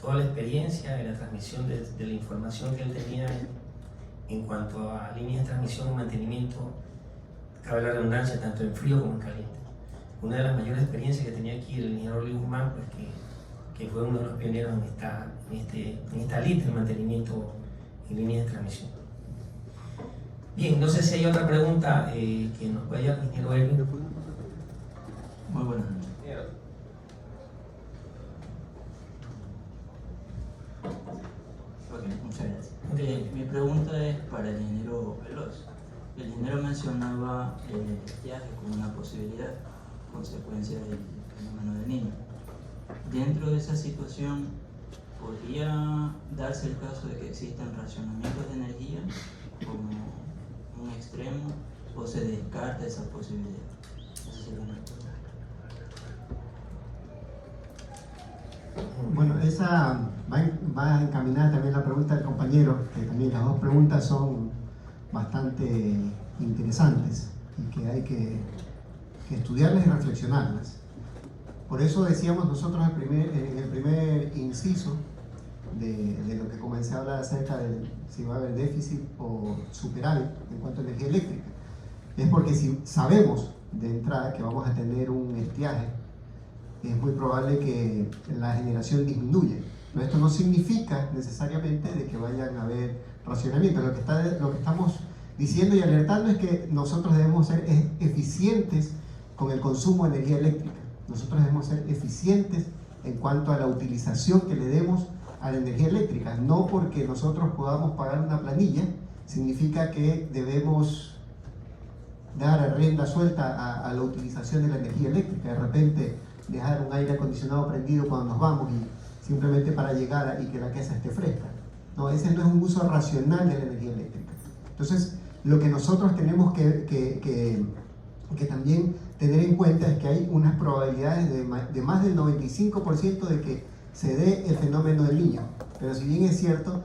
toda la experiencia y la transmisión de la información que él tenía en cuanto a líneas de transmisión y mantenimiento, cabe la redundancia, tanto en frío como en caliente. Una de las mayores experiencias que tenía aquí el ingeniero Luis Guzmán, pues que fue uno de los pioneros en esta línea de mantenimiento en líneas de transmisión. Bien, no sé si hay otra pregunta que nos vaya el ingeniero Erwin. Muy buenas noches. Ok, muchas gracias. Mi pregunta es para el ingeniero Veloz. El ingeniero mencionaba el estiaje como una posibilidad, consecuencia del fenómeno del Niño. Dentro de esa situación, ¿podría darse el caso de que existan racionamientos de energía como un extremo o se descarta esa posibilidad? Esa sería una pregunta. Bueno, esa va encaminada también la pregunta del compañero, que también las dos preguntas son bastante interesantes y que hay que estudiarlas y reflexionarlas. Por eso decíamos nosotros en el primer inciso de lo que comencé a hablar acerca de si va a haber déficit o superávit en cuanto a energía eléctrica. Es porque si sabemos de entrada que vamos a tener un estiaje, es muy probable que la generación disminuya. Pero esto no significa necesariamente de que vayan a haber racionamientos. Lo que estamos diciendo y alertando es que nosotros debemos ser eficientes con el consumo de energía eléctrica. Nosotros debemos ser eficientes en cuanto a la utilización que le demos a la energía eléctrica. No porque nosotros podamos pagar una planilla, significa que debemos dar rienda suelta a la utilización de la energía eléctrica. De repente dejar un aire acondicionado prendido cuando nos vamos y simplemente para llegar y que la casa esté fresca. No, ese no es un uso racional de la energía eléctrica. Entonces, lo que nosotros tenemos que también tener en cuenta es que hay unas probabilidades de más del 95% de que se dé el fenómeno del Niño. Pero si bien es cierto,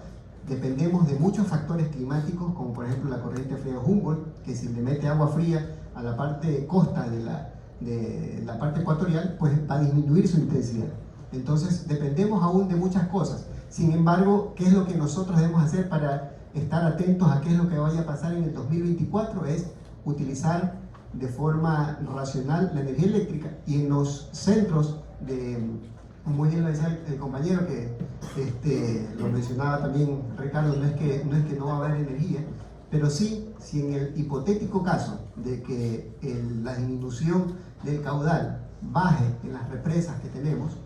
dependemos de muchos factores climáticos, como por ejemplo la corriente fría de Humboldt, que si le mete agua fría a la parte costa de la parte ecuatorial, pues va a disminuir su intensidad. Entonces dependemos aún de muchas cosas. Sin embargo, ¿qué es lo que nosotros debemos hacer para estar atentos a qué es lo que vaya a pasar en el 2024? Es utilizar de forma racional la energía eléctrica, y en los centros muy bien lo decía el compañero que lo mencionaba también Ricardo, no es que no va a haber energía, pero sí, si en el hipotético caso de que la disminución del caudal baje en las represas que tenemos,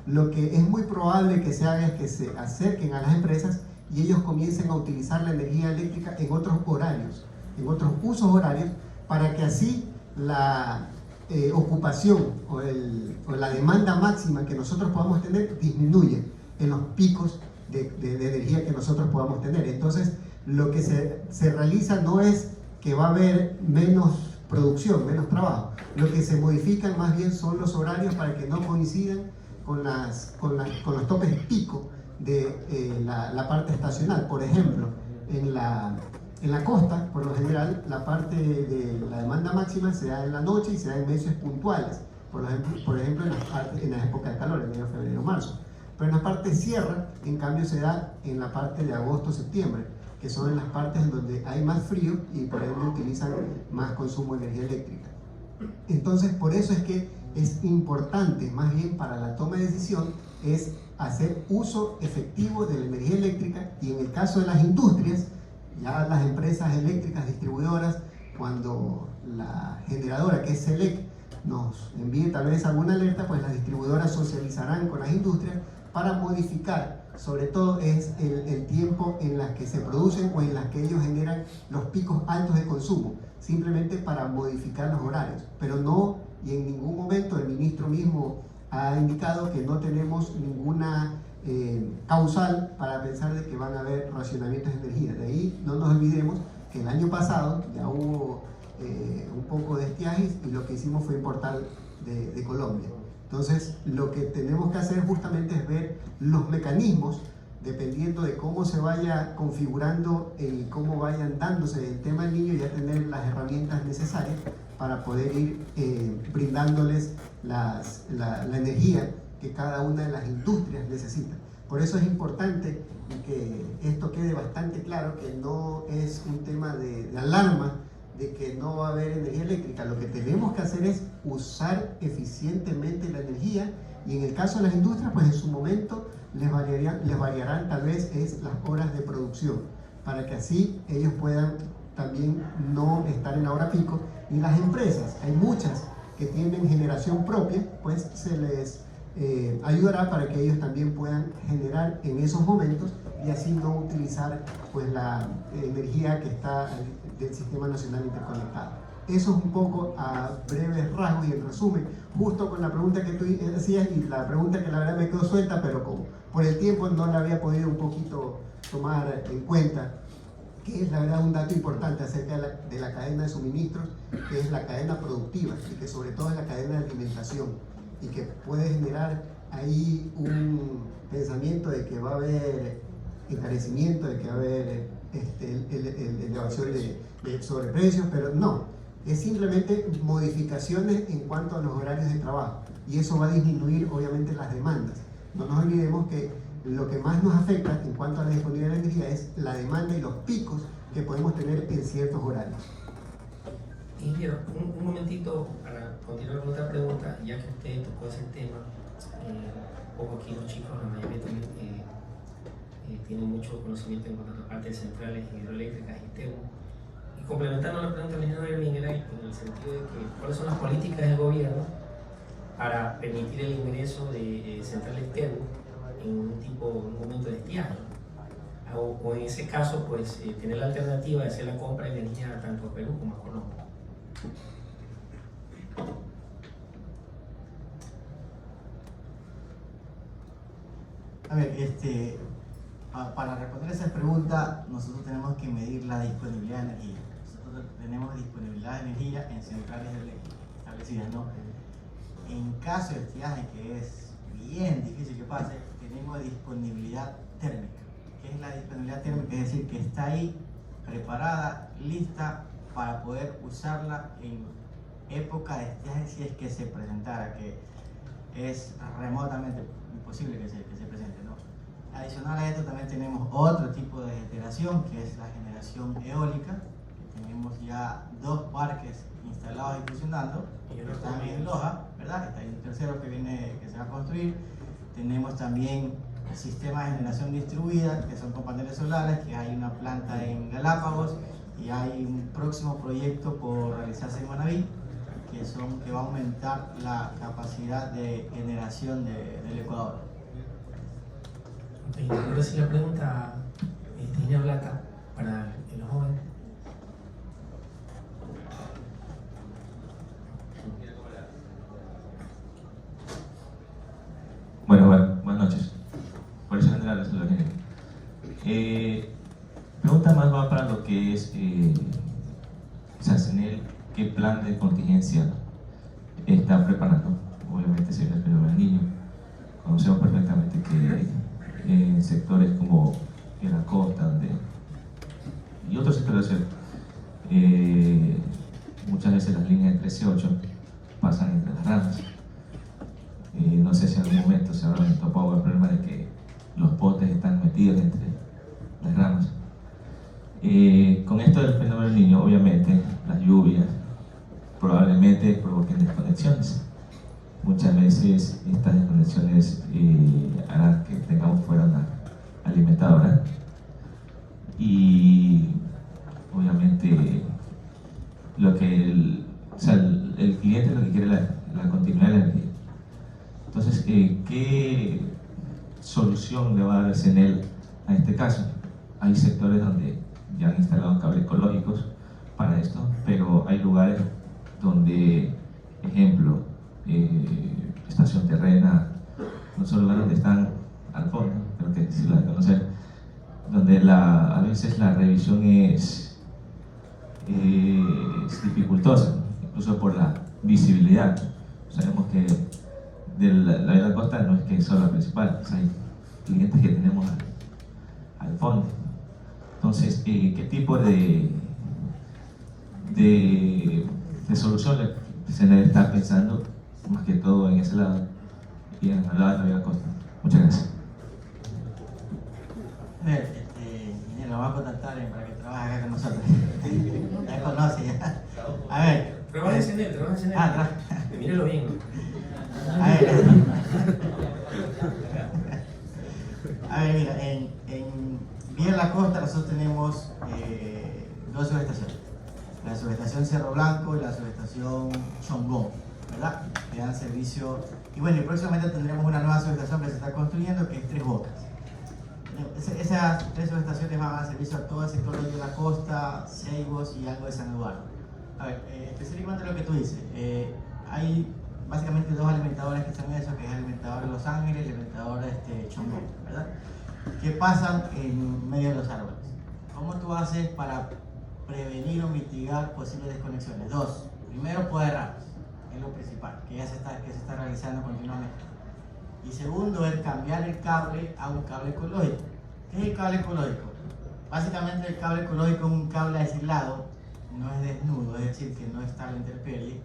lo que es muy probable que se haga es que se acerquen a las empresas y ellos comiencen a utilizar la energía eléctrica en otros horarios, en otros usos horarios, para que así la ocupación o la demanda máxima que nosotros podamos tener disminuya en los picos de energía que nosotros podamos tener. Entonces, lo que se realiza no es que va a haber menos producción, menos trabajo. Lo que se modifican más bien son los horarios para que no coincidan con los topes pico de la parte estacional. Por ejemplo, en la costa, por lo general, la parte de la demanda máxima se da en la noche y se da en meses puntuales. Por ejemplo, en las épocas de calor, en enero, febrero, marzo. Pero en la parte sierra, en cambio, se da en la parte de agosto, septiembre, que son en las partes en donde hay más frío y por ende utilizan más consumo de energía eléctrica. Entonces, por eso es que es importante, más bien para la toma de decisión, es hacer uso efectivo de la energía eléctrica, y en el caso de las industrias, ya las empresas eléctricas distribuidoras, cuando la generadora, que es SELEC, nos envíe tal vez alguna alerta, pues las distribuidoras socializarán con las industrias para modificar, sobre todo es el tiempo en las que se producen o en las que ellos generan los picos altos de consumo, simplemente para modificar los horarios. Pero no, y en ningún momento el ministro mismo ha indicado que no tenemos ninguna causal para pensar de que van a haber racionamientos de energía. De ahí no nos olvidemos que el año pasado ya hubo un poco de estiajes y lo que hicimos fue importar de Colombia. Entonces, lo que tenemos que hacer justamente es ver los mecanismos, dependiendo de cómo se vaya configurando y cómo vayan dándose el tema del Niño, ya tener las herramientas necesarias para poder ir brindándoles la energía que cada una de las industrias necesita. Por eso es importante que esto quede bastante claro, que no es un tema de alarma de que no va a haber energía eléctrica. Lo que tenemos que hacer es usar eficientemente la energía, y en el caso de las industrias, pues en su momento les variarán tal vez las horas de producción, para que así ellos puedan también no estar en la hora pico. Y las empresas, hay muchas que tienen generación propia, pues se les ayudará para que ellos también puedan generar en esos momentos y así no utilizar pues la energía que está del Sistema Nacional Interconectado. Eso es un poco a breves rasgos y en resumen, justo con la pregunta que tú decías y la pregunta que la verdad me quedó suelta, pero como por el tiempo no la había podido un poquito tomar en cuenta, que es la verdad un dato importante acerca de la cadena de suministros, que es la cadena productiva y que sobre todo es la cadena de alimentación y que puede generar ahí un pensamiento de que va a haber encarecimiento, de que va a haber elevación de sobreprecios, pero no, es simplemente modificaciones en cuanto a los horarios de trabajo y eso va a disminuir obviamente las demandas. No nos olvidemos que lo que más nos afecta en cuanto a la disponibilidad de energía es la demanda y los picos que podemos tener en ciertos horarios. Ingeniero, un momentito para continuar con otra pregunta, ya que usted tocó ese tema. Un poco aquí los chicos, la mayoría también tienen mucho conocimiento en cuanto a la parte de centrales hidroeléctricas y termo. Y complementando la pregunta del ingeniero Erwin, era en el sentido de que cuáles son las políticas del gobierno para permitir el ingreso de centrales termo en un momento de estiaje. O en ese caso, pues tener la alternativa de hacer la compra de energía tanto a Perú como a Colombia. A ver, para responder a esa pregunta, nosotros tenemos que medir la disponibilidad de energía. Nosotros tenemos disponibilidad de energía en centrales establecidas, ¿no? En caso de estiaje, que es bien difícil que pase, tenemos disponibilidad térmica. ¿Qué es la disponibilidad térmica? Es decir, que está ahí preparada, lista para poder usarla en época de estiaje si es que se presentara, que es remotamente imposible que se presente, ¿no? Adicional a esto también tenemos otro tipo de generación, que es la generación eólica, que tenemos ya 2 parques instalados y funcionando, que están en Loja, ¿verdad? Está un tercero que se va a construir. Tenemos también sistemas de generación distribuida, que son con paneles solares, que hay una planta en Galápagos y hay un próximo proyecto por realizarse en Manaví, que va a aumentar la capacidad de generación del Ecuador. Okay, ahora sí la pregunta, ingeniero Blata, para los jóvenes. Bueno, buenas noches. Por eso general, eso es lo que pregunta más va para lo que es SACENEL, qué plan de contingencia está preparando. Obviamente se ve el fenómeno del Niño. Conocemos perfectamente que en sectores como en la costa y otros sectores muchas veces las líneas de 13-8 pasan entre las ramas. No sé si en algún momento se habrán topado el problema de que los postes están metidos entre las ramas. Con esto del fenómeno del Niño, obviamente las lluvias probablemente provoquen desconexiones. Muchas veces estas desconexiones harán que tengamos fuera una alimentadora y obviamente el cliente lo que quiere es la continuidad de la energía. Entonces, ¿qué solución le va a dar SACENEL a este caso? Hay sectores donde ya han instalado cables ecológicos para esto, pero hay lugares donde, ejemplo, Estación Terrena, no son lugares donde están al fondo, creo que sí la de conocer, donde a veces la revisión es dificultosa, incluso por la visibilidad. Sabemos que de la isla costa no es que es solo la principal, pues hay clientes que tenemos al fondo. Entonces, ¿qué tipo de solución se está pensando, más que todo en ese lado y en el lado de la isla costa? Muchas gracias. Ingeniero, lo vamos a contactar para que trabaje acá con nosotros. Ya conoce, ya. A ver. Trabaja en SACENEL, trabaja en SACENEL. Mírelo bien. A ver, mira, en Vía La Costa nosotros tenemos dos subestaciones. La subestación Cerro Blanco y la subestación Chongón, ¿verdad? Que dan servicio. Y bueno, y próximamente tendremos una nueva subestación que se está construyendo, que es Tres Bocas. Esas tres subestaciones van a dar servicio a todo el sector de la costa, Ceibos y algo de San Eduardo. A ver, específicamente lo que tú dices, hay básicamente dos alimentadores que son eso, que es el alimentador de Los Ángeles y el alimentador de Chongón, ¿verdad? Que pasan en medio de los árboles. ¿Cómo tú haces para prevenir o mitigar posibles desconexiones? Dos, primero poder raros, es lo principal, que se está realizando continuamente. Y segundo es cambiar el cable a un cable ecológico. ¿Qué es el cable ecológico? Básicamente el cable ecológico es un cable aislado, no es desnudo, es decir, que no está a la intemperie,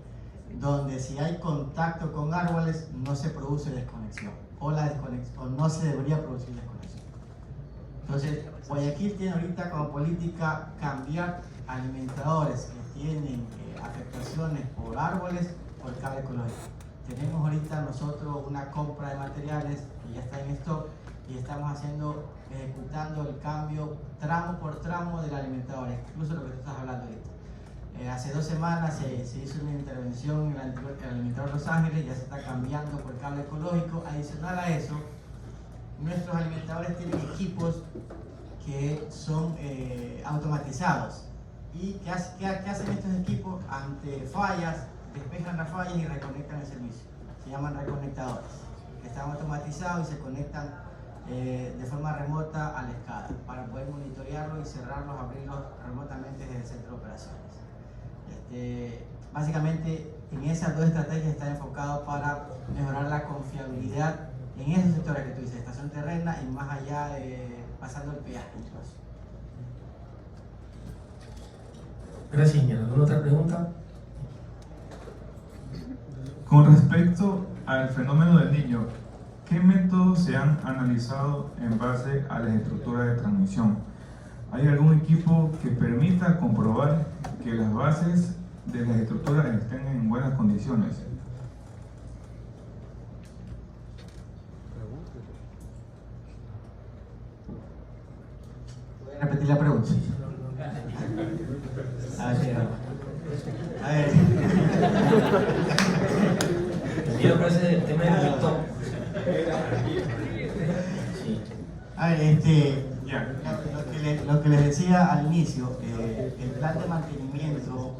donde si hay contacto con árboles no se produce desconexión o no se debería producir desconexión. Entonces, Guayaquil tiene ahorita como política cambiar alimentadores que tienen afectaciones por árboles por cable ecológico. Tenemos ahorita nosotros una compra de materiales que ya está en stock y estamos ejecutando el cambio tramo por tramo del alimentador, incluso lo que tú estás hablando ahorita. Hace 2 semanas se hizo una intervención en el alimentador Los Ángeles, ya se está cambiando por cable ecológico. Adicional a eso, nuestros alimentadores tienen equipos que son automatizados. ¿Y qué hacen estos equipos? Ante fallas, despejan las fallas y reconectan el servicio. Se llaman reconectadores. Están automatizados y se conectan de forma remota a la escala para poder monitorearlo y cerrarlos, abrirlos remotamente desde el centro de operaciones. Básicamente, en esas dos estrategias está enfocado para mejorar la confiabilidad en esos sectores que tú dices, estación terrena y más allá pasando el peaje incluso. Gracias, ingeniero. ¿Alguna otra pregunta? Con respecto al fenómeno del niño, ¿qué métodos se han analizado en base a las estructuras de transmisión? ¿Hay algún equipo que permita comprobar que las bases de las estructuras estén en buenas condiciones? ¿Pueden repetir la pregunta? A ver. Yo parece el tema del TikTok. Sí. A ver, lo que les decía al inicio, el plan de mantenimiento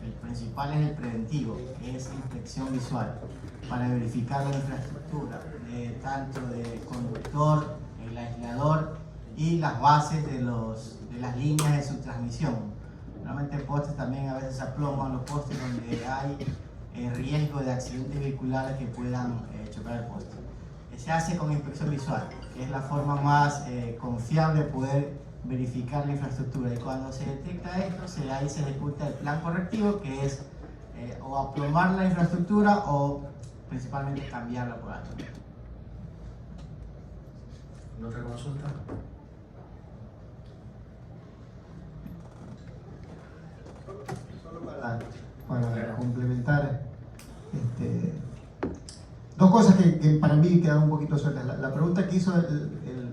el principal es el preventivo, que es inspección visual, para verificar la infraestructura, tanto de conductor, el aislador y las bases de las líneas de su transmisión. Normalmente postes también a veces se aploman los postes donde hay riesgo de accidentes vehiculares que puedan chocar el poste. Se hace con inspección visual, que es la forma más confiable de poder verificar la infraestructura. Y cuando se detecta esto, ahí se ejecuta el plan correctivo, que es o aplomar la infraestructura o principalmente cambiarla por algo. ¿Otra consulta? Solo para complementar, dos cosas que para mí quedan un poquito sueltas. La pregunta que hizo el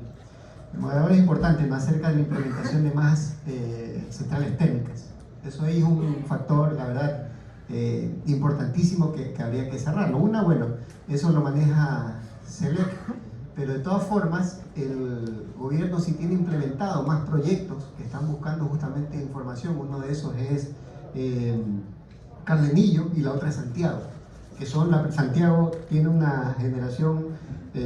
moderador es importante, más acerca de la implementación de más centrales térmicas. Eso es un factor, la verdad, importantísimo que habría que cerrarlo. Bueno, eso lo maneja CELEC, pero de todas formas el gobierno sí tiene implementado más proyectos que están buscando justamente información. Uno de esos es Cardenillo y la otra es Santiago, que son Santiago tiene una generación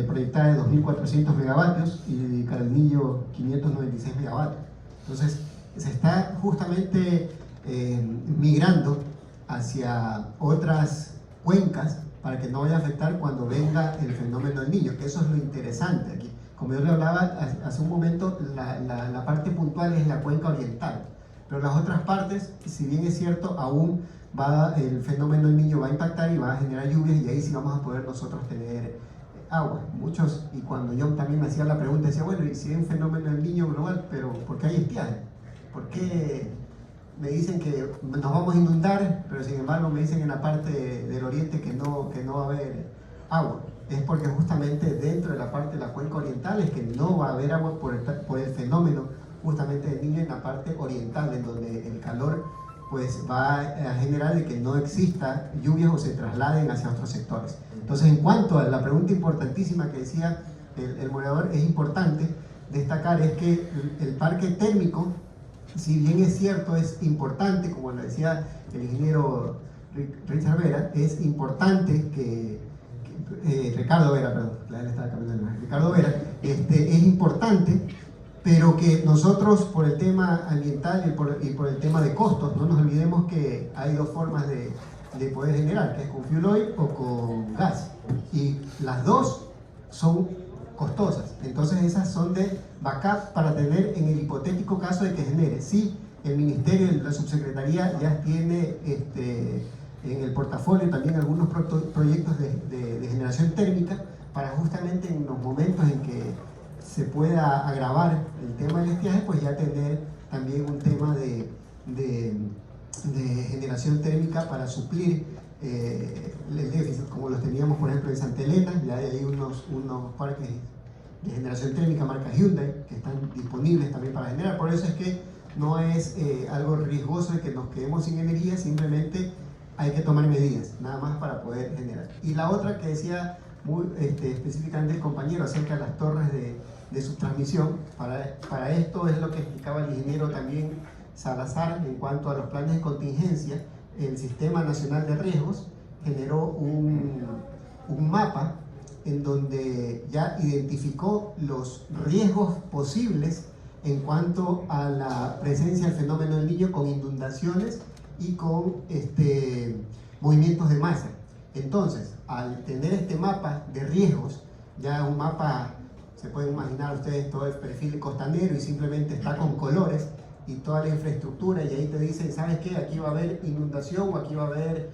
proyectada de 2.400 megavatios y Cardenillo 596 megavatios. Entonces se está justamente migrando hacia otras cuencas para que no vaya a afectar cuando venga el fenómeno del niño, que eso es lo interesante aquí. Como yo le hablaba hace un momento, la parte puntual es la cuenca oriental, pero las otras partes, si bien es cierto, aún el fenómeno del niño va a impactar y va a generar lluvias, y ahí sí vamos a poder nosotros tener agua. Muchos, y cuando yo también me hacía la pregunta, decía, bueno, y si hay un fenómeno del niño global, pero ¿por qué hay estiaje? ¿Por qué me dicen que nos vamos a inundar, pero sin embargo me dicen en la parte del oriente que no va a haber agua? Es porque justamente dentro de la parte de la cuenca oriental es que no va a haber agua por el fenómeno justamente del niño en la parte oriental, en donde el calor pues va a generar de que no exista lluvias o se trasladen hacia otros sectores. Entonces, en cuanto a la pregunta importantísima que decía el moderador, es importante destacar es que el parque térmico, si bien es cierto, es importante, como lo decía el ingeniero Richard Vera, es importante Ricardo Vera, perdón, le estaba cambiando el nombre, Ricardo Vera, es importante, pero que nosotros por el tema ambiental y por el tema de costos, no nos olvidemos que hay dos formas de poder generar, que es con fuel oil o con gas, y las dos son costosas. Entonces esas son de backup para tener en el hipotético caso de que genere. Sí, el ministerio, la subsecretaría ya tiene en el portafolio también algunos proyectos de generación térmica para justamente en los momentos en que se pueda agravar el tema del estiaje, pues ya tener también un tema de generación térmica para suplir el déficit, como los teníamos por ejemplo en Santa Elena. Ya hay unos parques de generación térmica marca Hyundai que están disponibles también para generar. Por eso es que no es algo riesgoso de que nos quedemos sin energía, simplemente hay que tomar medidas nada más para poder generar. Y la otra que decía muy específicamente el compañero acerca de las torres de subtransmisión, para esto es lo que explicaba el ingeniero también Salazar en cuanto a los planes de contingencia. El Sistema Nacional de Riesgos generó un mapa en donde ya identificó los riesgos posibles en cuanto a la presencia del fenómeno del Niño con inundaciones y con movimientos de masa. Entonces, al tener este mapa de riesgos, ya un mapa, se pueden imaginar ustedes todo el perfil costanero y simplemente está con colores y toda la infraestructura, y ahí te dicen, ¿sabes qué? Aquí va a haber inundación o aquí va a haber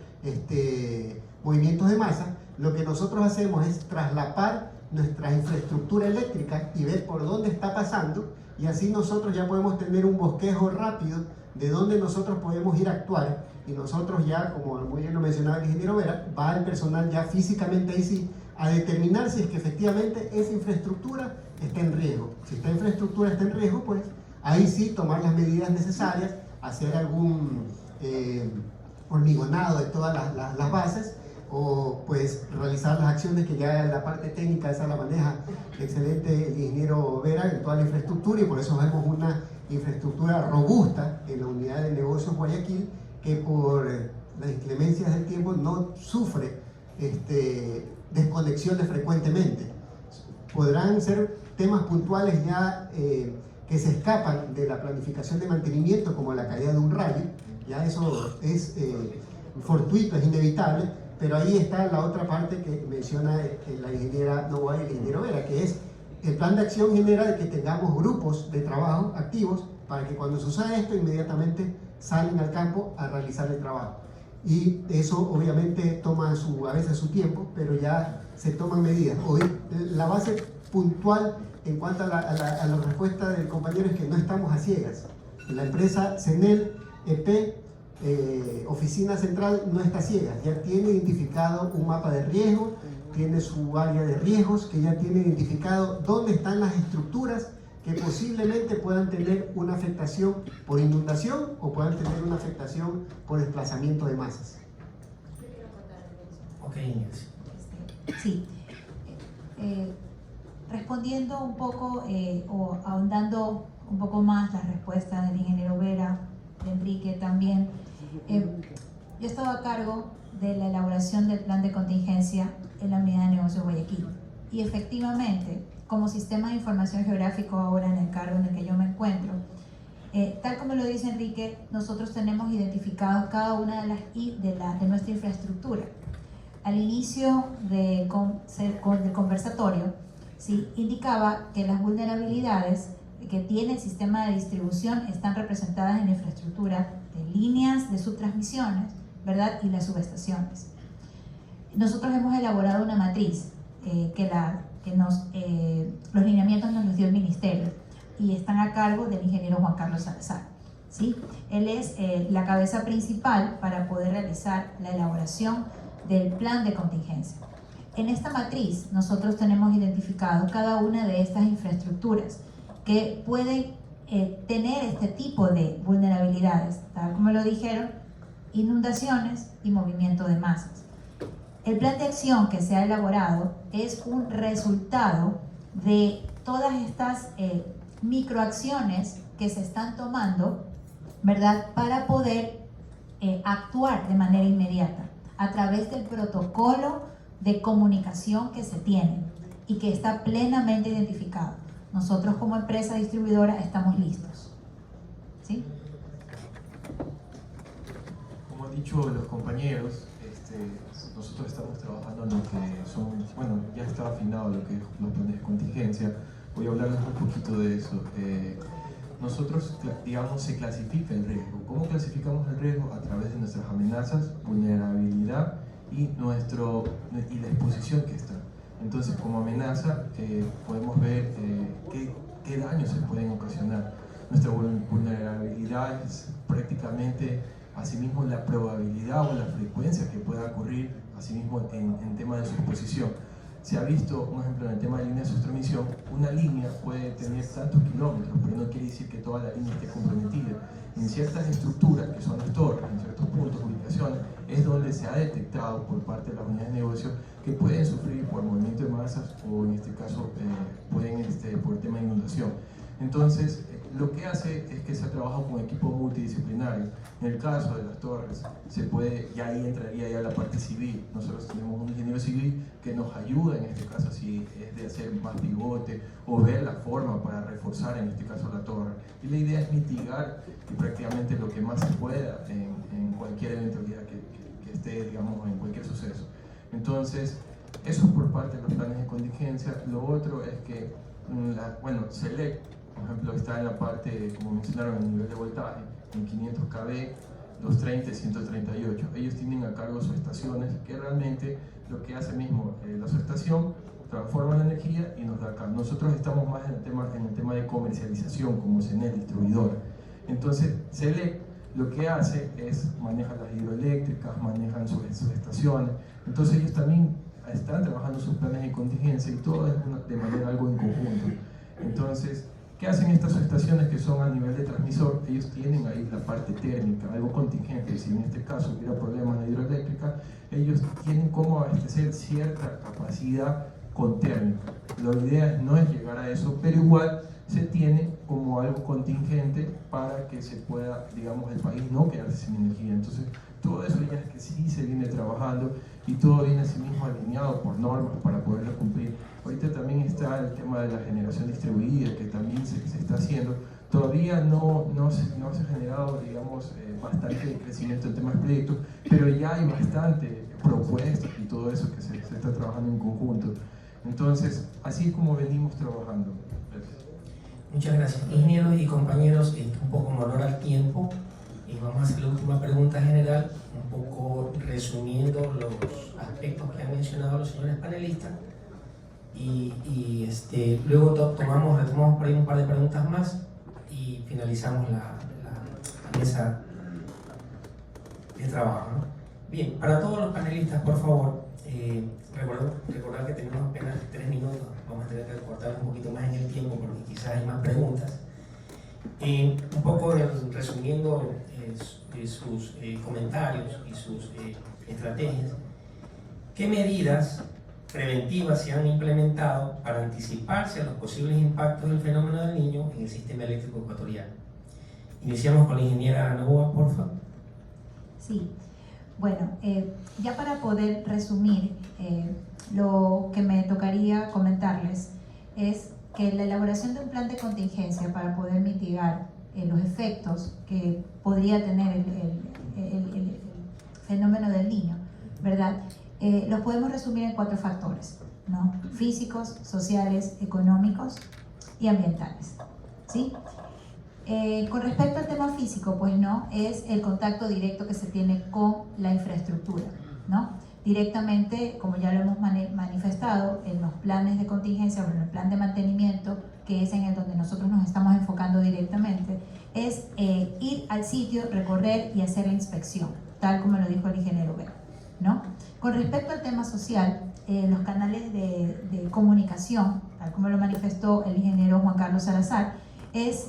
movimientos de masa. Lo que nosotros hacemos es traslapar nuestra infraestructura eléctrica y ver por dónde está pasando, y así nosotros ya podemos tener un bosquejo rápido de dónde nosotros podemos ir a actuar, y nosotros ya, como muy bien lo mencionaba el ingeniero Vera, va el personal ya físicamente ahí sí a determinar si es que efectivamente esa infraestructura está en riesgo. Si esta infraestructura está en riesgo, pues ahí sí tomar las medidas necesarias, hacer algún hormigonado de todas las bases, o pues realizar las acciones que ya en la parte técnica esa la maneja excelente el ingeniero Vera en toda la infraestructura, y por eso vemos una infraestructura robusta en la unidad de negocios Guayaquil, que por las inclemencias del tiempo no sufre desconexiones frecuentemente. Podrán ser temas puntuales ya que se escapan de la planificación de mantenimiento, como la caída de un rayo, ya eso es fortuito, es inevitable, pero ahí está la otra parte que menciona la ingeniera Novoa y el ingeniero Vera, que es el plan de acción genera de que tengamos grupos de trabajo activos para que cuando suceda esto inmediatamente salen al campo a realizar el trabajo. Y eso obviamente toma a veces su tiempo, pero ya se toman medidas. Hoy la base puntual en cuanto a la respuesta del compañero es que no estamos a ciegas. La empresa CENEL EP Oficina Central no está ciega, ya tiene identificado un mapa de riesgo, tiene su área de riesgos, que ya tiene identificado dónde están las estructuras que posiblemente puedan tener una afectación por inundación o puedan tener una afectación por desplazamiento de masas. Ok, Inés. Sí. Respondiendo un poco o ahondando un poco más las respuestas del ingeniero Vera, de Enrique también, yo estaba a cargo de la elaboración del plan de contingencia en la unidad de negocios Guayaquil, y efectivamente, como sistema de información geográfico ahora en el cargo en el que yo me encuentro, tal como lo dice Enrique, nosotros tenemos identificado cada una de las de nuestra infraestructura. Al inicio del conversatorio, ¿sí?, indicaba que las vulnerabilidades que tiene el sistema de distribución están representadas en la infraestructura de líneas de subtransmisiones, ¿verdad?, y las subestaciones. Nosotros hemos elaborado una matriz los lineamientos nos los dio el ministerio y están a cargo del ingeniero Juan Carlos Salazar, ¿sí? Él es la cabeza principal para poder realizar la elaboración del plan de contingencia. En esta matriz nosotros tenemos identificado cada una de estas infraestructuras que pueden tener este tipo de vulnerabilidades, tal como lo dijeron, inundaciones y movimiento de masas. El plan de acción que se ha elaborado es un resultado de todas estas microacciones que se están tomando, ¿verdad?, para poder actuar de manera inmediata a través del protocolo de comunicación que se tiene y que está plenamente identificado. Nosotros como empresa distribuidora estamos listos. ¿Sí? Como han dicho los compañeros, nosotros estamos trabajando en lo que son, bueno, ya está afinado lo que es los planes de contingencia. Voy a hablarles un poquito de eso. Nosotros, digamos, se clasifica el riesgo. ¿Cómo clasificamos el riesgo? A través de nuestras amenazas, vulnerabilidad y la exposición que está. Entonces, como amenaza, podemos ver qué daños se pueden ocasionar. Nuestra vulnerabilidad es prácticamente, asimismo, la probabilidad o la frecuencia que pueda ocurrir, asimismo, en tema de su exposición. Se ha visto, por ejemplo, en el tema de líneas de transmisión, una línea puede tener tantos kilómetros, pero no quiere decir que toda la línea esté comprometida. En ciertas estructuras, que son las torres, en ciertos puntos, ubicaciones, es donde se ha detectado por parte de las unidades de negocio que pueden sufrir por movimiento de masas o en este caso pueden por el tema de inundación. Entonces, lo que hace es que se ha trabajado con equipos multidisciplinarios. En el caso de las torres, se puede, ya ahí entraría ya la parte civil. Nosotros tenemos un ingeniero civil que nos ayuda en este caso si es de hacer más pivote o ver la forma para reforzar en este caso la torre. Y la idea es mitigar prácticamente lo que más se pueda en cualquier eventualidad que esté, digamos, en cualquier suceso. Entonces, eso es por parte de los planes de contingencia. Lo otro es que, SELEC, por ejemplo, está en la parte, como mencionaron, en el nivel de voltaje, en 500 kV, 230 y 138. Ellos tienen a cargo sus estaciones, que realmente lo que hace mismo la subestación transforma la energía y nos da acá. Nosotros estamos más en el tema de comercialización, como CENEL, distribuidora. Entonces, SELEC lo que hace es manejar las hidroeléctricas, manejan sus estaciones. Entonces, ellos también están trabajando sus planes de contingencia y todo es de manera algo en conjunto. Entonces, ¿qué hacen estas estaciones que son a nivel de transmisor? Ellos tienen ahí la parte térmica, algo contingente. Si en este caso hubiera problemas de hidroeléctrica, ellos tienen cómo abastecer cierta capacidad con térmica. La idea no es llegar a eso, pero igual se tiene como algo contingente para que se pueda, digamos, el país no quedarse sin energía. Entonces, todo eso ya es que sí se viene trabajando y todo viene así mismo alineado por normas para poderlo cumplir. Ahorita también está el tema de la generación distribuida, que también se está haciendo. Todavía no se ha generado, digamos, bastante crecimiento en temas de proyectos, pero ya hay bastante propuestas y todo eso que se está trabajando en conjunto. Entonces, así es como venimos trabajando. Gracias. Muchas gracias, ingenieros y compañeros. Un poco en honor al tiempo, vamos a hacer la última pregunta general, un poco resumiendo los aspectos que han mencionado los señores panelistas. Luego retomamos por ahí un par de preguntas más y finalizamos la mesa de trabajo, ¿no? Bien, para todos los panelistas, por favor, recordar que tenemos apenas 3 minutos, vamos a tener que cortar un poquito más en el tiempo porque quizás hay más preguntas. Un poco resumiendo sus comentarios y sus estrategias, ¿qué medidas preventivas se han implementado para anticiparse a los posibles impactos del fenómeno del Niño en el sistema eléctrico ecuatoriano? Iniciamos con la ingeniera Novoa, por favor. Sí, bueno, ya para poder resumir, lo que me tocaría comentarles es que la elaboración de un plan de contingencia para poder mitigar los efectos que podría tener el fenómeno del Niño, ¿verdad? Los podemos resumir en 4 factores, ¿no? Físicos, sociales, económicos y ambientales, ¿sí? Con respecto al tema físico, pues no, es el contacto directo que se tiene con la infraestructura, ¿no? Directamente, como ya lo hemos manifestado, en los planes de contingencia o en el plan de mantenimiento, que es en el donde nosotros nos estamos enfocando directamente, es ir al sitio, recorrer y hacer la inspección, tal como lo dijo el ingeniero Vera, ¿no? Con respecto al tema social, los canales de comunicación, tal como lo manifestó el ingeniero Juan Carlos Salazar, es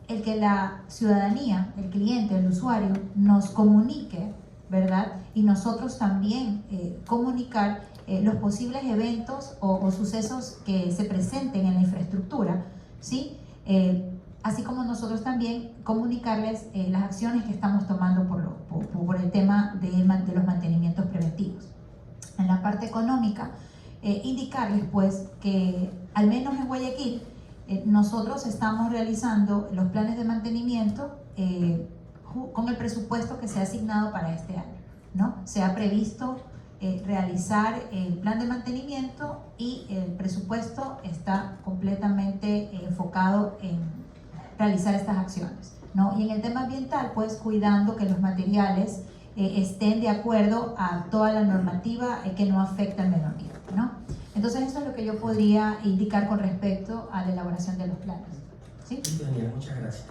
el que la ciudadanía, el cliente, el usuario, nos comunique, ¿verdad? Y nosotros también comunicar los posibles eventos o sucesos que se presenten en la infraestructura, ¿sí? Así como nosotros también comunicarles las acciones que estamos tomando por el tema de los mantenimientos preventivos. En la parte económica, indicarles pues que al menos en Guayaquil nosotros estamos realizando los planes de mantenimiento con el presupuesto que se ha asignado para este año, ¿no? Se ha previsto realizar el plan de mantenimiento y el presupuesto está completamente enfocado en realizar estas acciones, ¿no? Y en el tema ambiental, pues cuidando que los materiales estén de acuerdo a toda la normativa que no afecta al medio ambiente, ¿no? Entonces eso es lo que yo podría indicar con respecto a la elaboración de los planes. ¿Sí? Sí, Daniela, muchas gracias.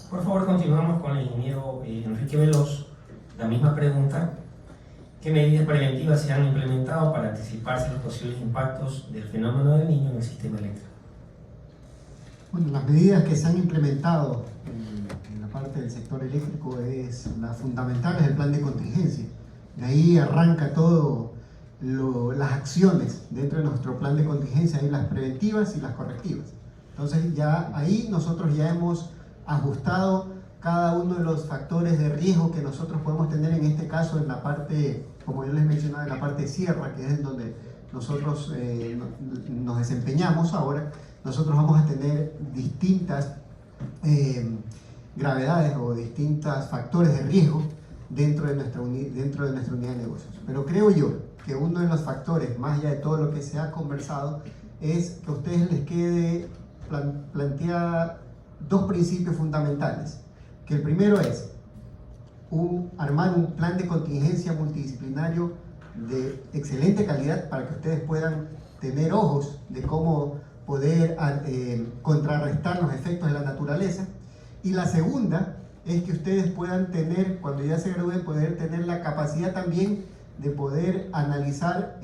Por favor, continuamos con el ingeniero Enrique Veloz. La misma pregunta. ¿Qué medidas preventivas se han implementado para anticiparse los posibles impactos del fenómeno del Niño en el sistema eléctrico? Bueno, las medidas que se han implementado en la parte del sector eléctrico es las fundamentales del plan de contingencia. De ahí arranca todo las acciones dentro de nuestro plan de contingencia, hay las preventivas y las correctivas. Entonces ya ahí nosotros ya hemos ajustado cada uno de los factores de riesgo que nosotros podemos tener, en este caso en la parte, como yo les mencionaba, en la parte sierra, que es en donde nosotros nos desempeñamos ahora. Nosotros vamos a tener distintas gravedades o distintos factores de riesgo dentro de nuestra unidad de negocios. Pero creo yo que uno de los factores, más allá de todo lo que se ha conversado, es que a ustedes les quede plantear dos principios fundamentales. Que el primero es armar un plan de contingencia multidisciplinario de excelente calidad para que ustedes puedan tener ojos de cómo poder contrarrestar los efectos de la naturaleza. Y la segunda es que ustedes puedan tener, cuando ya se gradúen, poder tener la capacidad también de poder analizar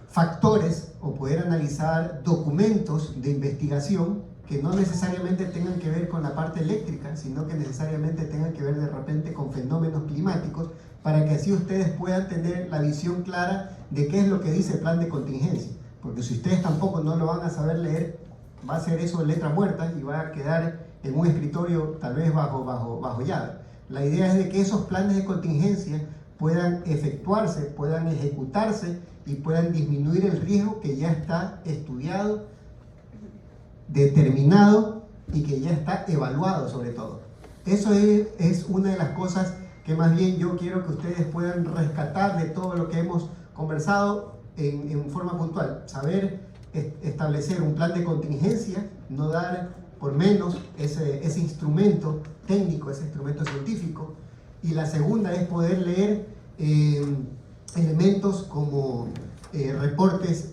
factores o poder analizar documentos de investigación que no necesariamente tengan que ver con la parte eléctrica, sino que necesariamente tengan que ver de repente con fenómenos climáticos, para que así ustedes puedan tener la visión clara de qué es lo que dice el plan de contingencia. Porque si ustedes tampoco no lo van a saber leer, va a ser eso letra muerta y va a quedar en un escritorio tal vez bajo llave. La idea es de que esos planes de contingencia puedan efectuarse, puedan ejecutarse y puedan disminuir el riesgo que ya está estudiado, determinado y que ya está evaluado sobre todo. Eso es una de las cosas que más bien yo quiero que ustedes puedan rescatar de todo lo que hemos conversado en forma puntual. Saber establecer un plan de contingencia, no dar por menos ese instrumento técnico, ese instrumento científico. Y la segunda es poder leer elementos como reportes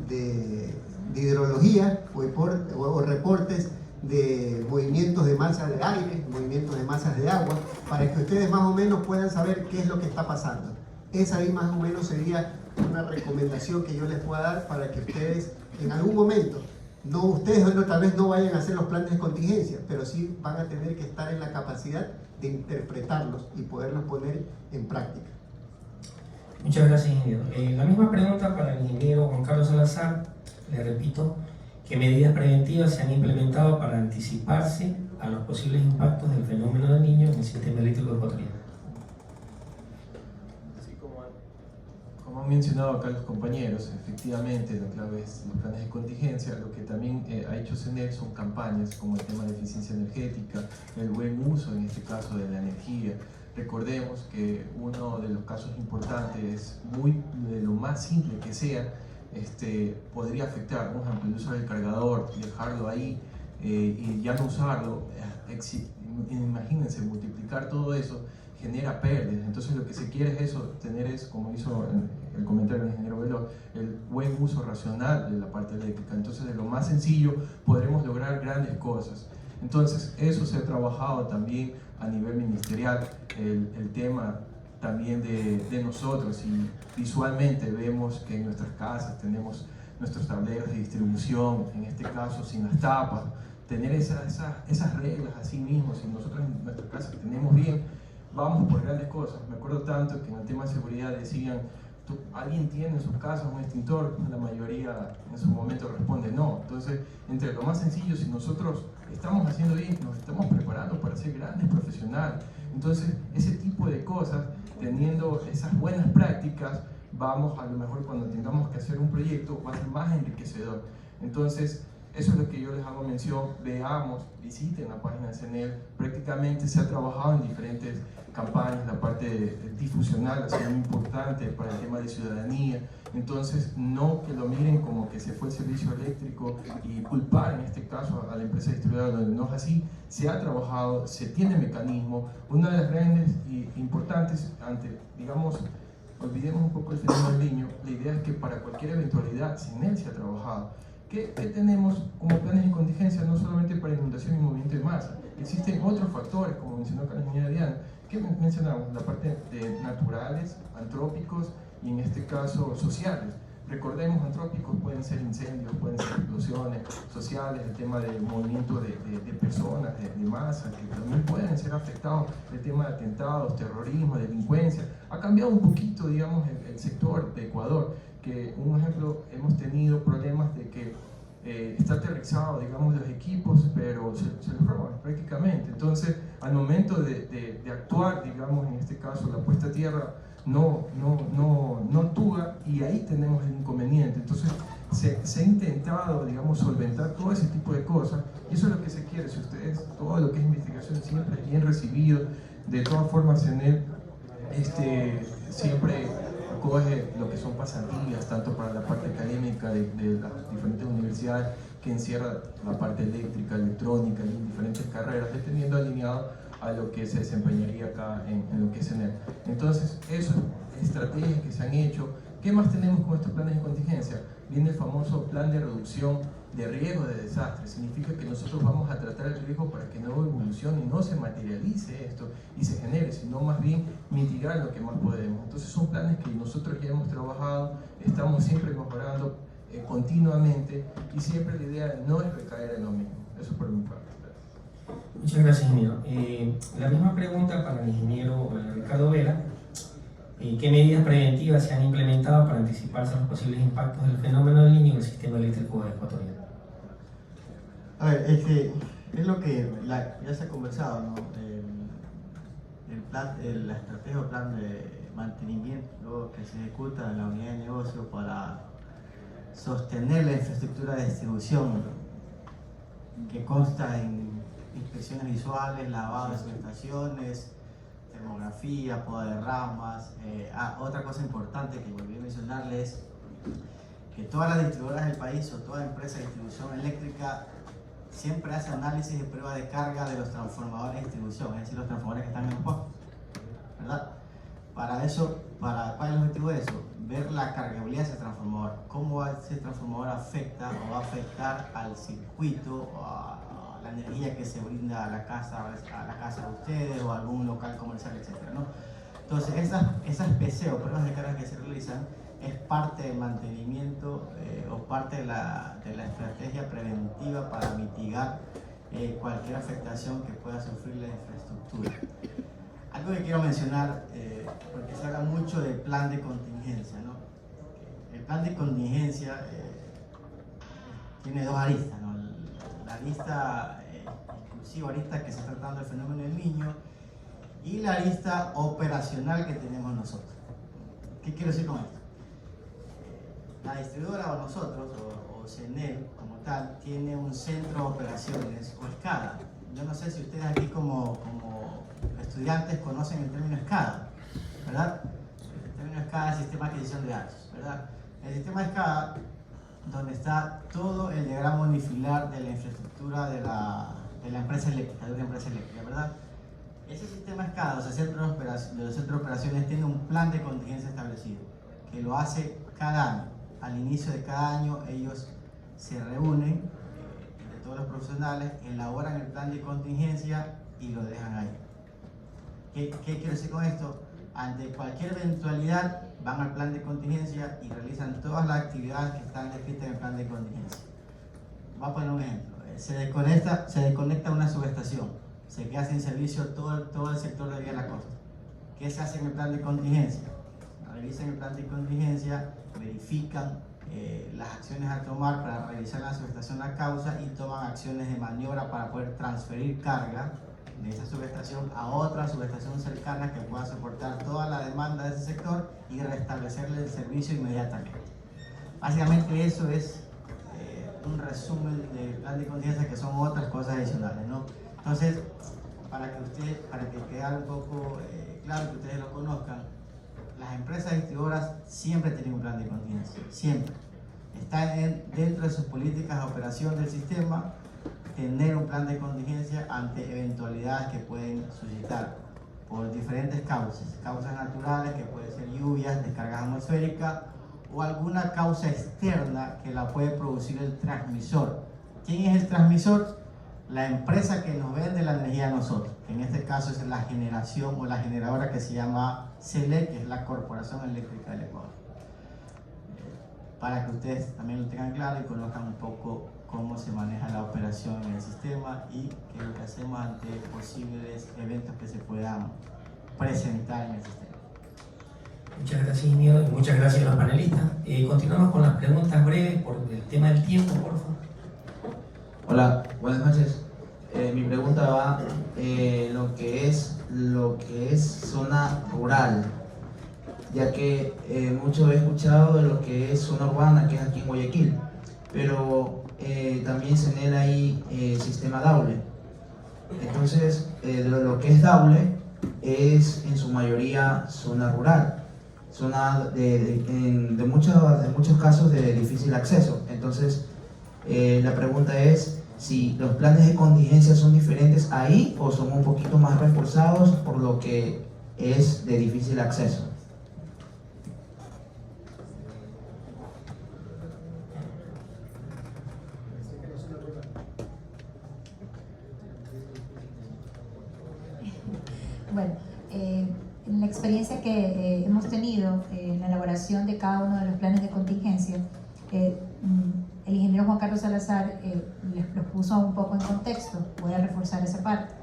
de hidrología o reportes de movimientos de masas de aire, movimientos de masas de agua, para que ustedes más o menos puedan saber qué es lo que está pasando. Esa ahí más o menos sería una recomendación que yo les pueda dar para que ustedes en algún momento, ustedes tal vez no vayan a hacer los planes de contingencia, pero sí van a tener que estar en la capacidad de interpretarlos y poderlos poner en práctica. Muchas gracias, ingeniero. La misma pregunta para el ingeniero Juan Carlos Salazar. Le repito, ¿qué medidas preventivas se han implementado para anticiparse a los posibles impactos del fenómeno del Niño en el sistema eléctrico ecuatoriano? Así como han mencionado acá los compañeros, efectivamente la clave es los planes de contingencia. Lo que también ha hecho CENEL son campañas como el tema de eficiencia energética, el buen uso en este caso de la energía. Recordemos que uno de los casos importantes, de lo más simple que sea, podría afectar, por ejemplo, el uso del cargador, dejarlo ahí y ya no usarlo. Imagínense, multiplicar todo eso genera pérdidas. Entonces lo que se quiere es eso, como hizo el comentario del ingeniero Veloz, el buen uso racional de la parte eléctrica. Entonces de lo más sencillo podremos lograr grandes cosas. Entonces eso se ha trabajado también a nivel ministerial, el tema también de nosotros, y visualmente vemos que en nuestras casas tenemos nuestros tableros de distribución, en este caso sin las tapas, tener esas reglas así mismo. Si nosotros en nuestra casa tenemos bien, vamos por grandes cosas. Me acuerdo tanto que en el tema de seguridad decían, ¿alguien tiene en sus casas un extintor? La mayoría en su momento responde no. Entonces, entre lo más sencillo, si nosotros estamos haciendo bien, nos estamos preparando para ser grandes profesionales. Entonces, ese tipo de cosas, teniendo esas buenas prácticas, vamos a lo mejor cuando tengamos que hacer un proyecto, va a ser más enriquecedor. Entonces, eso es lo que yo les hago mención. Veamos, visiten la página de CENEL. Prácticamente se ha trabajado en diferentes campañas. La parte difusional ha sido muy importante para el tema de ciudadanía. Entonces, no que lo miren como que se fue el servicio eléctrico y culpar en este caso a la empresa distribuidora, donde no es así. Se ha trabajado, se tiene mecanismo. Una de las grandes y importantes, digamos, olvidemos un poco el fenómeno del niño. La idea es que para cualquier eventualidad, CENEL se ha trabajado. ¿Qué tenemos como planes de contingencia? No solamente para inundación y movimiento de masa. Existen otros factores, como mencionó acá la ingeniera Diana. ¿Qué mencionamos? La parte de naturales, antrópicos y en este caso sociales. Recordemos, antrópicos pueden ser incendios, pueden ser explosiones sociales, el tema del movimiento de personas, de masa, que también pueden ser afectados, el tema de atentados, terrorismo, delincuencia. Ha cambiado un poquito, digamos, el sector de Ecuador, que un ejemplo, hemos tenido problemas de que está aterrizado, digamos, los equipos, pero se los roban prácticamente. Entonces, al momento de actuar, digamos, en este caso, la puesta a tierra no actúa, y ahí tenemos el inconveniente. Entonces, se ha intentado, digamos, solventar todo ese tipo de cosas, y eso es lo que se quiere. Si ustedes, todo lo que es investigación siempre es bien recibido. De todas formas, CENEL siempre acoge lo que son pasantías, tanto para la parte académica de las diferentes universidades, que encierra la parte eléctrica, electrónica y diferentes carreras, dependiendo alineado a lo que se desempeñaría acá en lo que es CENEL. Entonces, eso es estrategias que se han hecho. ¿Qué más tenemos con estos planes de contingencia? Viene el famoso plan de reducción de riesgo de desastre. Significa que nosotros vamos a tratar el riesgo para que no evolucione y no se materialice esto y se genere, sino más bien mitigar lo que más podemos. Entonces son planes que nosotros ya hemos trabajado, estamos siempre mejorando continuamente, y siempre la idea no es recaer en lo mismo. Eso por mi parte. Muchas gracias, ingeniero. La misma pregunta para el ingeniero Ricardo Vera. ¿Qué medidas preventivas se han implementado para anticiparse a los posibles impactos del fenómeno del Niño en el sistema eléctrico ecuatoriano? A ver, es lo que ya se ha conversado, ¿no? La estrategia o plan de mantenimiento que se ejecuta en la unidad de negocio para sostener la infraestructura de distribución, ¿no? Que consta en inspecciones visuales, lavado de subestaciones, termografía, poda de ramas. Otra cosa importante que volví a mencionarles, que todas las distribuidoras del país o toda empresa de distribución eléctrica siempre hace análisis y prueba de carga de los transformadores de distribución, es decir, los transformadores que están en los postes, ¿verdad? Para eso, ¿cuál es el objetivo de eso? Ver la cargabilidad de ese transformador, cómo ese transformador afecta o va a afectar al circuito o a la energía que se brinda a la casa de ustedes o a algún local comercial, etc., ¿no? Entonces, esas PC o pruebas de carga que se realizan es parte del mantenimiento o parte de la estrategia preventiva para mitigar cualquier afectación que pueda sufrir la infraestructura. Algo que quiero mencionar, porque se habla mucho del plan de contingencia, ¿no? El plan de contingencia tiene dos aristas, ¿no? La arista exclusiva, arista que se está tratando del fenómeno del Niño, y la arista operacional que tenemos nosotros. ¿Qué quiero decir con esto? La distribuidora o nosotros, o CENEL como tal, tiene un centro de operaciones o SCADA. Yo no sé si ustedes aquí como estudiantes conocen el término SCADA, ¿verdad? El término SCADA es Sistema de Adquisición de Datos, ¿verdad? El sistema SCADA, donde está todo el diagrama unifilar de la infraestructura de la empresa eléctrica, ¿verdad? Ese sistema SCADA, o sea, de los centros de operaciones, tiene un plan de contingencia establecido, que lo hace cada año. Al inicio de cada año ellos se reúnen, de todos los profesionales, elaboran el plan de contingencia y lo dejan ahí. ¿Qué quiero decir con esto? ante cualquier eventualidad van al plan de contingencia y realizan todas las actividades que están descritas en el plan de contingencia. Voy a poner un ejemplo. Se desconecta una subestación, se queda sin servicio todo el sector de Vía La Costa. ¿Qué se hace en el plan de contingencia? Revisan el plan de contingencia, verifican las acciones a tomar para revisar la subestación a causa y toman acciones de maniobra para poder transferir carga de esa subestación a otra subestación cercana que pueda soportar toda la demanda de ese sector y restablecerle el servicio inmediatamente. Básicamente eso es un resumen del plan de contingencia, que son otras cosas adicionales, ¿no? Entonces, para que quede un poco claro, que ustedes lo conozcan, las empresas distribuidoras siempre tienen un plan de contingencia, siempre. Está dentro de sus políticas de operación del sistema tener un plan de contingencia ante eventualidades que pueden suscitar por diferentes causas naturales, que pueden ser lluvias, descargas atmosféricas o alguna causa externa que la puede producir el transmisor. ¿Quién es el transmisor? La empresa que nos vende la energía a nosotros, que en este caso es la generación o la generadora que se llama CELEC, que es la Corporación Eléctrica del Ecuador. Para que ustedes también lo tengan claro y conozcan un poco cómo se maneja la operación en el sistema y qué es lo que hacemos ante posibles eventos que se puedan presentar en el sistema. Muchas gracias, ingeniero, y muchas gracias a los panelistas. Continuamos con las preguntas breves por el tema del tiempo, por favor. Hola, buenas noches. Mi pregunta va lo que es zona rural, ya que mucho he escuchado de lo que es zona urbana, que es aquí en Guayaquil, pero también CENEL hay sistema Daule. Entonces, lo que es Daule es en su mayoría zona rural, zona de muchos casos de difícil acceso. Entonces, la pregunta es si los planes de contingencia son diferentes ahí o son un poquito más reforzados por lo que es de difícil acceso. Bueno, en la experiencia que hemos tenido en la elaboración de cada uno de los planes de contingencia, el ingeniero Juan Carlos Salazar los puso un poco en contexto. Voy a reforzar esa parte.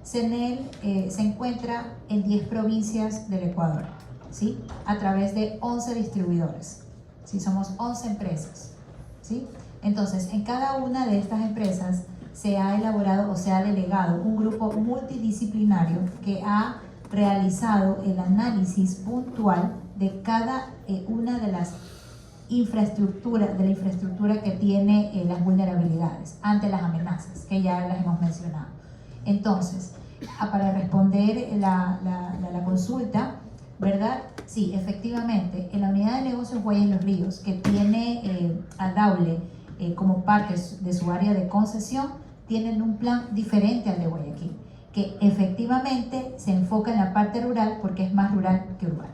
CENEL se encuentra en 10 provincias del Ecuador, ¿sí? A través de 11 distribuidores, ¿sí? Somos 11 empresas, ¿sí? Entonces, en cada una de estas empresas se ha elaborado o se ha delegado un grupo multidisciplinario que ha realizado el análisis puntual de cada una de las infraestructura que tiene las vulnerabilidades ante las amenazas, que ya las hemos mencionado. Entonces, para responder la consulta, ¿verdad? Sí, efectivamente, en la unidad de negocios Guayas Los Ríos, que tiene a Daule como parte de su área de concesión, tienen un plan diferente al de Guayaquil, que efectivamente se enfoca en la parte rural porque es más rural que urbano,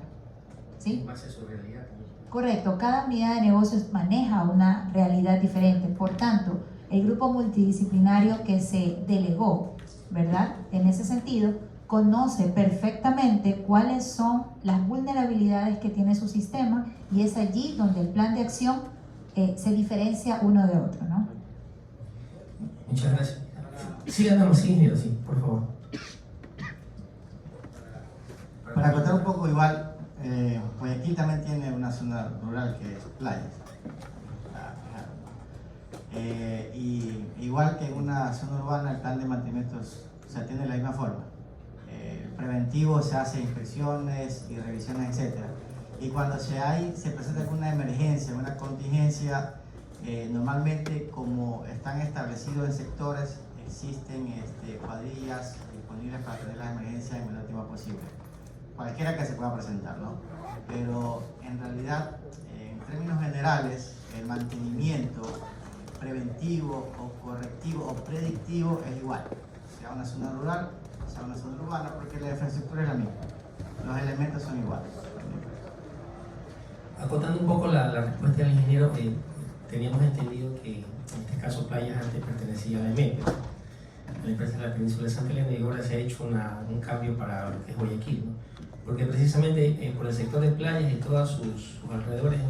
¿sí? En base a su realidad. Correcto, cada unidad de negocios maneja una realidad diferente, por tanto, el grupo multidisciplinario que se delegó, ¿verdad? En ese sentido, conoce perfectamente cuáles son las vulnerabilidades que tiene su sistema y es allí donde el plan de acción se diferencia uno de otro, ¿no? Muchas gracias. Sí, Adamo, sí, ingeniero, sí, por favor. Para contar un poco igual, Guayaquil también tiene una zona rural que es playas. Y igual que en una zona urbana, el plan de mantenimiento se atiende de la misma forma. Preventivo, se hace inspecciones y revisiones, etc. Y cuando se presenta alguna emergencia, una contingencia, normalmente como están establecidos en sectores, existen cuadrillas disponibles para atender las emergencias en el menor tiempo posible. Cualquiera que se pueda presentar, ¿no? Pero en realidad, en términos generales, el mantenimiento preventivo o correctivo o predictivo es igual, sea una zona rural, sea una zona urbana, porque la infraestructura es la misma, los elementos son iguales. Acotando un poco la respuesta del ingeniero, teníamos entendido que en este caso Playas antes pertenecía a la EMEP, la empresa de la Península de Santa Elena, y ahora se ha hecho un cambio para lo que es Guayaquil, ¿no? porque precisamente por el sector de playas y todos sus alrededores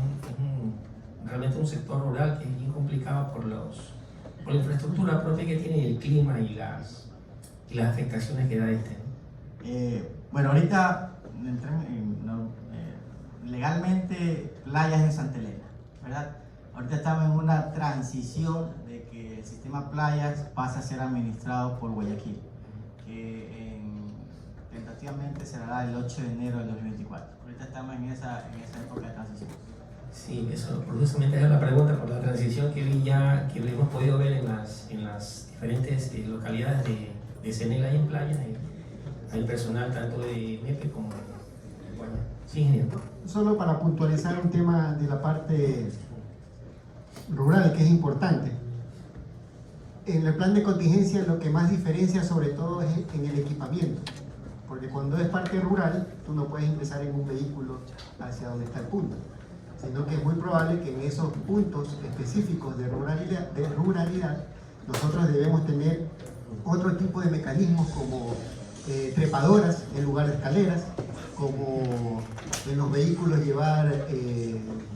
realmente un sector rural que es bien complicado por la infraestructura propia que tiene el clima y las afectaciones que da este, ¿no? Bueno, ahorita legalmente playas en Santa Elena, ¿verdad? Ahorita estamos en una transición de que el sistema playas pasa a ser administrado por Guayaquil, que tentativamente se hará el 8 de enero del 2024. Ahorita estamos en esa época de transición. Sí, eso precisamente es la pregunta por la transición que que lo hemos podido ver en las diferentes localidades de CENEL ahí en playas. Hay personal tanto de MEPE como de Guayana. Sí, ingeniero. Solo para puntualizar un tema de la parte rural que es importante. En el plan de contingencia lo que más diferencia sobre todo es en el equipamiento, porque cuando es parte rural tú no puedes ingresar en un vehículo hacia donde está el punto, sino que es muy probable que en esos puntos específicos de ruralidad nosotros debemos tener otro tipo de mecanismos como trepadoras en lugar de escaleras, como en los vehículos llevar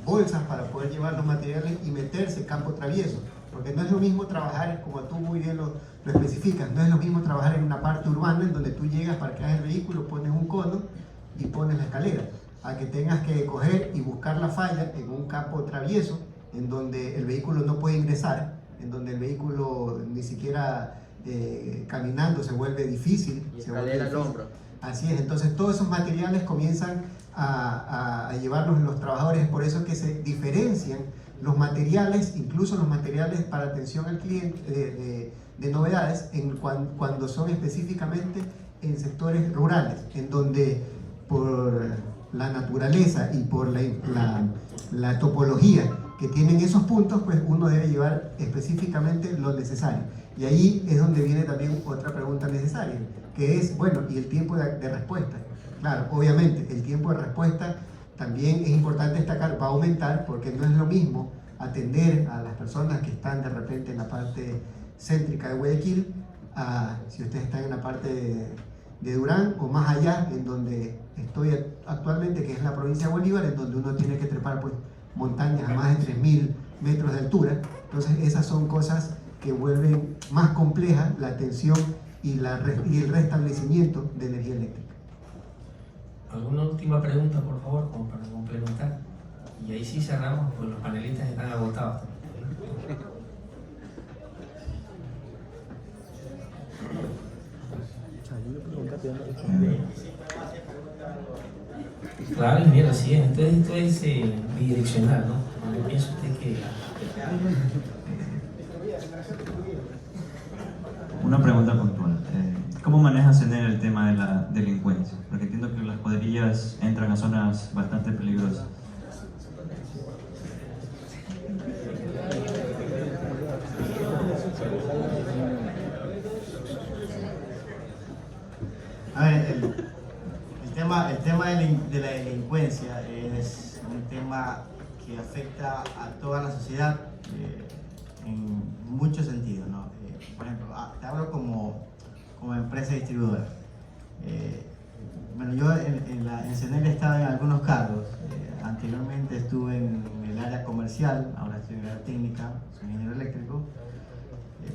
bolsas para poder llevar los materiales y meterse campo travieso, porque no es lo mismo trabajar, como tú muy bien lo especificas, no es lo mismo trabajar en una parte urbana en donde tú llegas, parqueas el vehículo, pones un cono y pones la escalera, a que tengas que coger y buscar la falla en un campo travieso en donde el vehículo no puede ingresar, en donde el vehículo ni siquiera caminando se vuelve difícil. Y escalera al hombro. Así es, entonces todos esos materiales comienzan a llevarlos los trabajadores, es por eso que se diferencian los materiales, incluso los materiales para atención al cliente de novedades, cuando son específicamente en sectores rurales, en donde por la naturaleza y por la topología que tienen esos puntos, pues uno debe llevar específicamente lo necesario. Y ahí es donde viene también otra pregunta necesaria, que es, bueno, ¿y el tiempo de respuesta? Claro, obviamente, el tiempo de respuesta también es importante destacar, va a aumentar, porque no es lo mismo atender a las personas que están de repente en la parte céntrica de Guayaquil, si ustedes están en la parte de Durán o más allá, en donde estoy actualmente, que es la provincia de Bolívar, en donde uno tiene que trepar pues, montañas a más de 3.000 metros de altura. Entonces esas son cosas que vuelven más compleja la atención y el restablecimiento de energía eléctrica. ¿Alguna última pregunta, por favor, como para complementar? Y ahí sí cerramos, pues los panelistas están agotados. Claro, ingeniero, así es. Entonces esto es bidireccional, ¿no? ¿No piensa usted que...? Una pregunta puntual. ¿Cómo maneja CENEL el tema de la delincuencia? Porque entiendo que las cuadrillas entran a zonas bastante peligrosas. A ver, el tema de la delincuencia es un tema que afecta a toda la sociedad en muchos sentidos, ¿no? Por ejemplo, te hablo como empresa distribuidora. Bueno, yo en CENEL he estado en algunos cargos. Anteriormente estuve en el área comercial, ahora estoy en el área técnica, soy ingeniero eléctrico.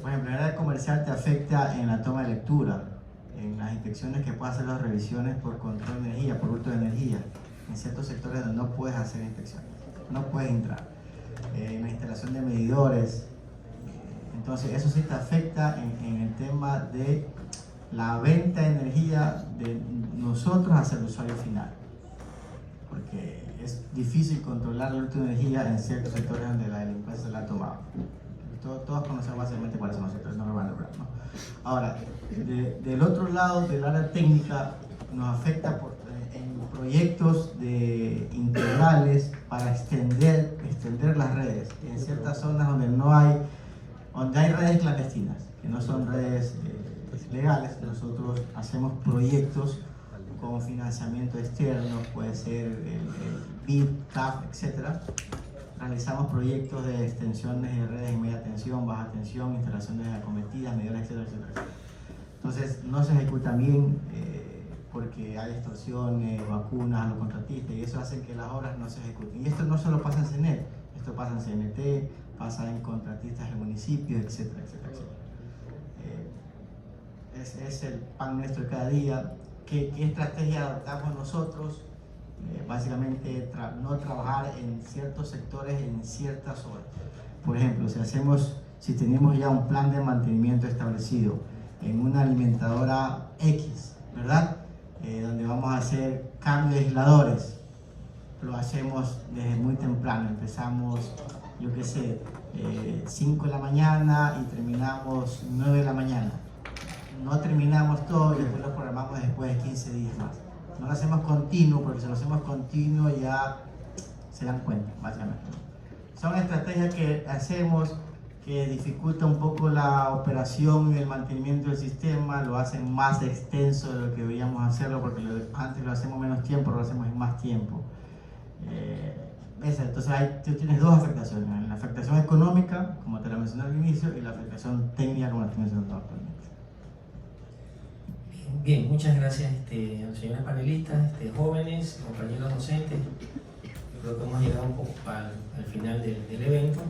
Por ejemplo, el área comercial te afecta en la toma de lectura, en las inspecciones que puedes hacer, las revisiones por control de energía, por hurto de energía, en ciertos sectores donde no puedes hacer inspecciones, no puedes entrar. En la instalación de medidores. Entonces eso sí te afecta en el tema de la venta de energía de nosotros hacia el usuario final, porque es difícil controlar el uso de energía en ciertos sectores donde la delincuencia se la ha tomado. Todos conocemos básicamente cuáles son los sectores no urbanos, ¿no? Ahora, del otro lado, del área técnica, nos afecta en proyectos integrales para extender las redes en ciertas zonas donde hay redes clandestinas, que no son redes legales. Nosotros hacemos proyectos con financiamiento externo, puede ser el BID, CAF, etc. Realizamos proyectos de extensiones de redes de media tensión, baja tensión, instalaciones acometidas, medidores, etc. Entonces no se ejecutan bien porque hay extorsiones, vacunas a los contratistas, y eso hace que las obras no se ejecuten. Y esto no solo pasa en CENEL, esto pasa en CNT, pasa en contratistas de municipios, etcétera, etcétera, etcétera. Es el pan nuestro de cada día. ¿Qué estrategia adoptamos nosotros? Básicamente no trabajar en ciertos sectores en ciertas horas. Por ejemplo, si tenemos ya un plan de mantenimiento establecido en una alimentadora X, ¿verdad? Donde vamos a hacer cambio de aisladores, lo hacemos desde muy temprano. Empezamos, yo qué sé, 5 de la mañana y terminamos 9 de la mañana. No terminamos todo y después lo programamos después de 15 días más. No lo hacemos continuo, porque si lo hacemos continuo ya se dan cuenta, básicamente. Son estrategias que hacemos que dificulta un poco la operación y el mantenimiento del sistema, lo hacen más extenso de lo que deberíamos hacerlo, porque antes lo hacemos menos tiempo, lo hacemos en más tiempo. Entonces tú tienes dos afectaciones: la afectación económica, como te la mencioné al inicio, y la afectación técnica, como la estoy mencionando actualmente. Bien, muchas gracias a los señores panelistas, jóvenes, compañeros docentes. Yo creo que hemos llegado un poco al final del evento.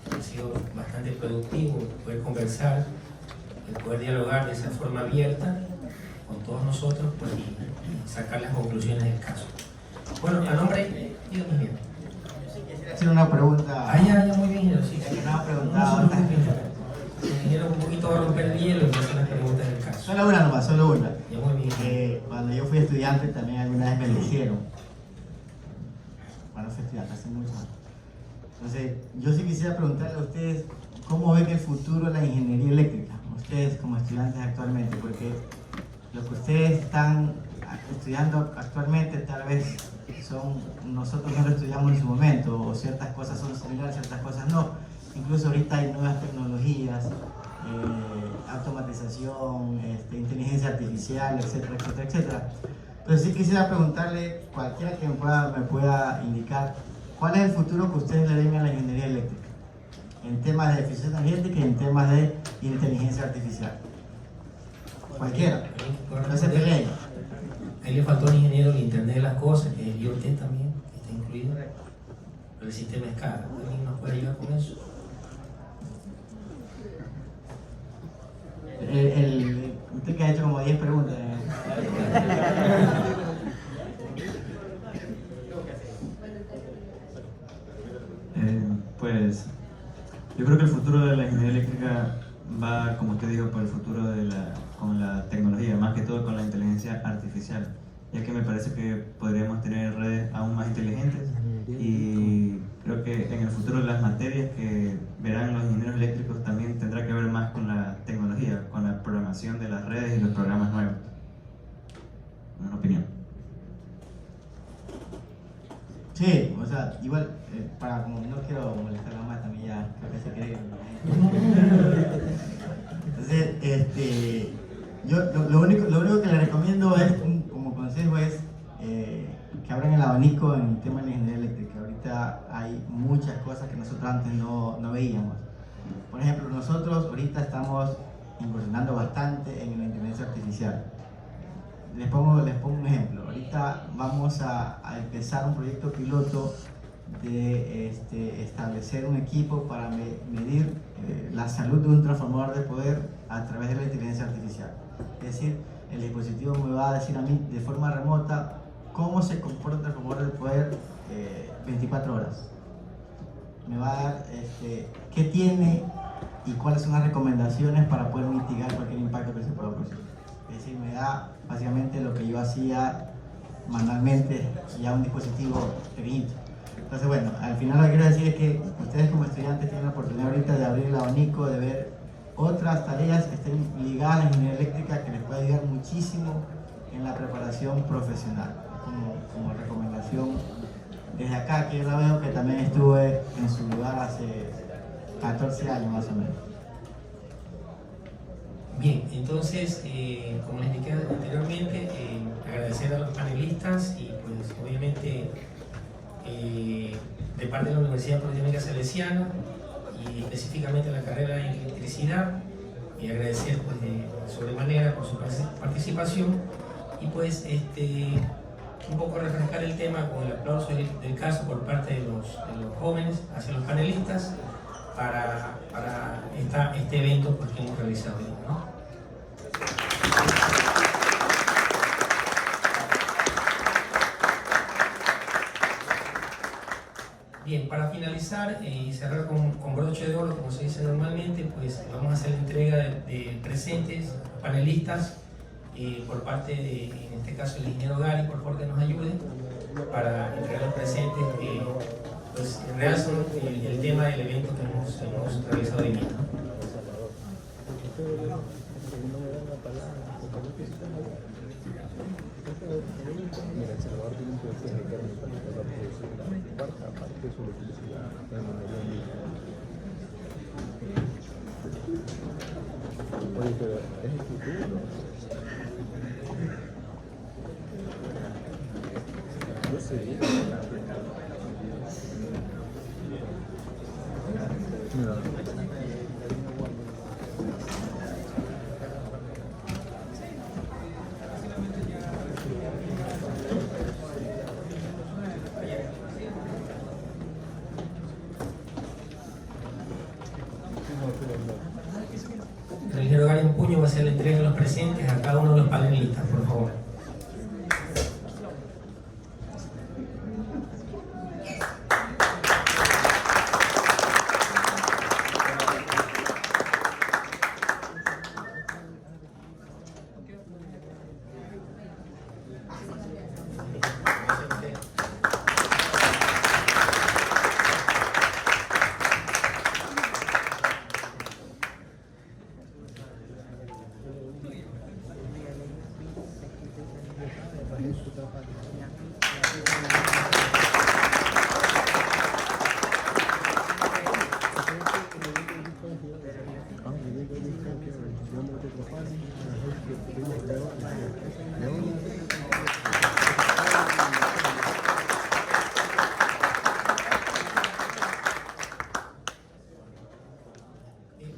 Ha sido bastante productivo poder conversar, poder dialogar de esa forma abierta con todos nosotros, pues, y sacar las conclusiones del caso. Bueno, a nombre... Dígame bien. Quisiera hacer una pregunta. Ya, muy bien, ingeniero, sí. Que no ha preguntado. Ingeniero, un poquito va a romper el hielo y hacer las preguntas del caso. Solo una nomás, solo una. Ya, muy bien. Cuando yo fui estudiante también alguna vez me eligieron. Cuando fui estudiante, hace muchos años. Entonces, yo sí quisiera preguntarle a ustedes cómo ven el futuro de la ingeniería eléctrica, ustedes como estudiantes actualmente, porque lo que ustedes están estudiando actualmente tal vez nosotros no lo estudiamos en su momento, o ciertas cosas son similares, ciertas cosas no. Incluso ahorita hay nuevas tecnologías, automatización, inteligencia artificial, etcétera, etcétera, etcétera. Entonces sí quisiera preguntarle, cualquiera que me pueda indicar, ¿cuál es el futuro que ustedes le ven a la ingeniería eléctrica? En temas de eficiencia energética y en temas de inteligencia artificial. Cualquiera. No se peleen. Ahí le faltó al ingeniero el Internet de las cosas, que el IoT también está incluido. El sistema SCADA. ¿Alguien nos puede ayudar con eso? Usted que ha hecho como 10 preguntas. Pues yo creo que el futuro de la ingeniería eléctrica va, como usted dijo, por el futuro con la tecnología, más que todo con la inteligencia artificial, ya que me parece que podríamos tener redes aún más inteligentes, y creo que en el futuro las materias que verán los ingenieros eléctricos también tendrá que ver más con la tecnología, con la programación de las redes y los programas nuevos. Una opinión. Sí, o sea, igual, como no quiero molestar a más, también ya creo que se cree. Entonces, yo lo único que le recomiendo es, como consejo, es que abran el abanico en el tema de la ingeniería eléctrica. Ahorita hay muchas cosas que nosotros antes no veíamos. Por ejemplo, nosotros ahorita estamos incursionando bastante en la inteligencia artificial. Les pongo un ejemplo. Ahorita vamos a empezar un proyecto piloto de establecer un equipo para medir la salud de un transformador de poder a través de la inteligencia artificial. Es decir, el dispositivo me va a decir a mí de forma remota cómo se comporta el transformador de poder 24 horas. Me va a dar qué tiene y cuáles son las recomendaciones para poder mitigar cualquier impacto que se pueda producir. Es decir, me da básicamente lo que yo hacía manualmente, ya un dispositivo pequeñito. Entonces, bueno, al final lo que quiero decir es que ustedes como estudiantes tienen la oportunidad ahorita de abrir el abanico, de ver otras tareas que estén ligadas a la ingeniería eléctrica, que les puede ayudar muchísimo en la preparación profesional. Como recomendación desde acá, que yo la veo, que también estuve en su lugar hace 14 años más o menos. Bien, entonces, como les indiqué anteriormente, agradecer a los panelistas y pues obviamente de parte de la Universidad Politécnica Salesiana y específicamente la carrera de electricidad, y agradecer pues de sobremanera por su participación, y pues un poco refrescar el tema con el aplauso del caso por parte de los jóvenes hacia los panelistas para este evento pues, que hemos realizado hoy, ¿no? Bien, para finalizar y cerrar con broche de oro, como se dice normalmente, pues vamos a hacer la entrega de presentes panelistas por parte de, en este caso, el ingeniero Gary, por favor que nos ayude para entregar los presentes que pues, realzan el tema del evento que hemos realizado hoy día, ¿no? El ingeniero Gary en puño va a hacer la entrega de los presentes a cada uno de los panelistas, por favor.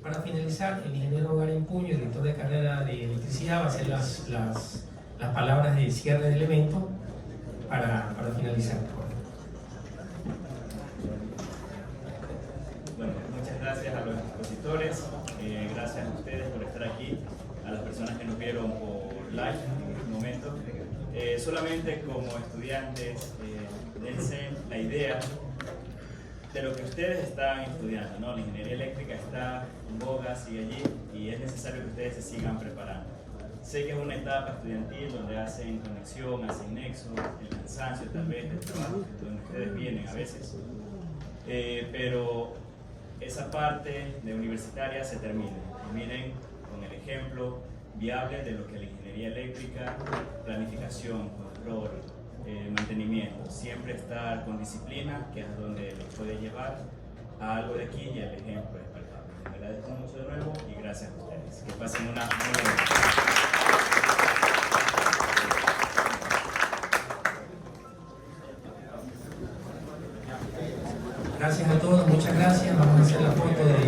Para finalizar, el ingeniero Gary en puño, director de carrera de electricidad, va a hacer las palabras de cierre del evento para finalizar. Bueno, muchas gracias a los expositores, gracias a ustedes por estar aquí, a las personas que nos vieron por live en este momento. Solamente como estudiantes, dense la idea de lo que ustedes están estudiando, ¿no? La ingeniería eléctrica está en boga, sigue allí y es necesario que ustedes se sigan preparando. Sé que es una etapa estudiantil donde hacen conexión, hacen nexo, el cansancio tal vez del trabajo, donde ustedes vienen a veces, pero esa parte de universitaria se termina. Terminen con el ejemplo viable de lo que la ingeniería eléctrica, planificación, control, mantenimiento, siempre estar con disciplina, que es donde los puede llevar a algo de aquí y el ejemplo es palpable. Les agradezco mucho de nuevo y gracias a ustedes. Que pasen una muy buena noche. Gracias a todos, muchas gracias. Vamos a hacer la foto de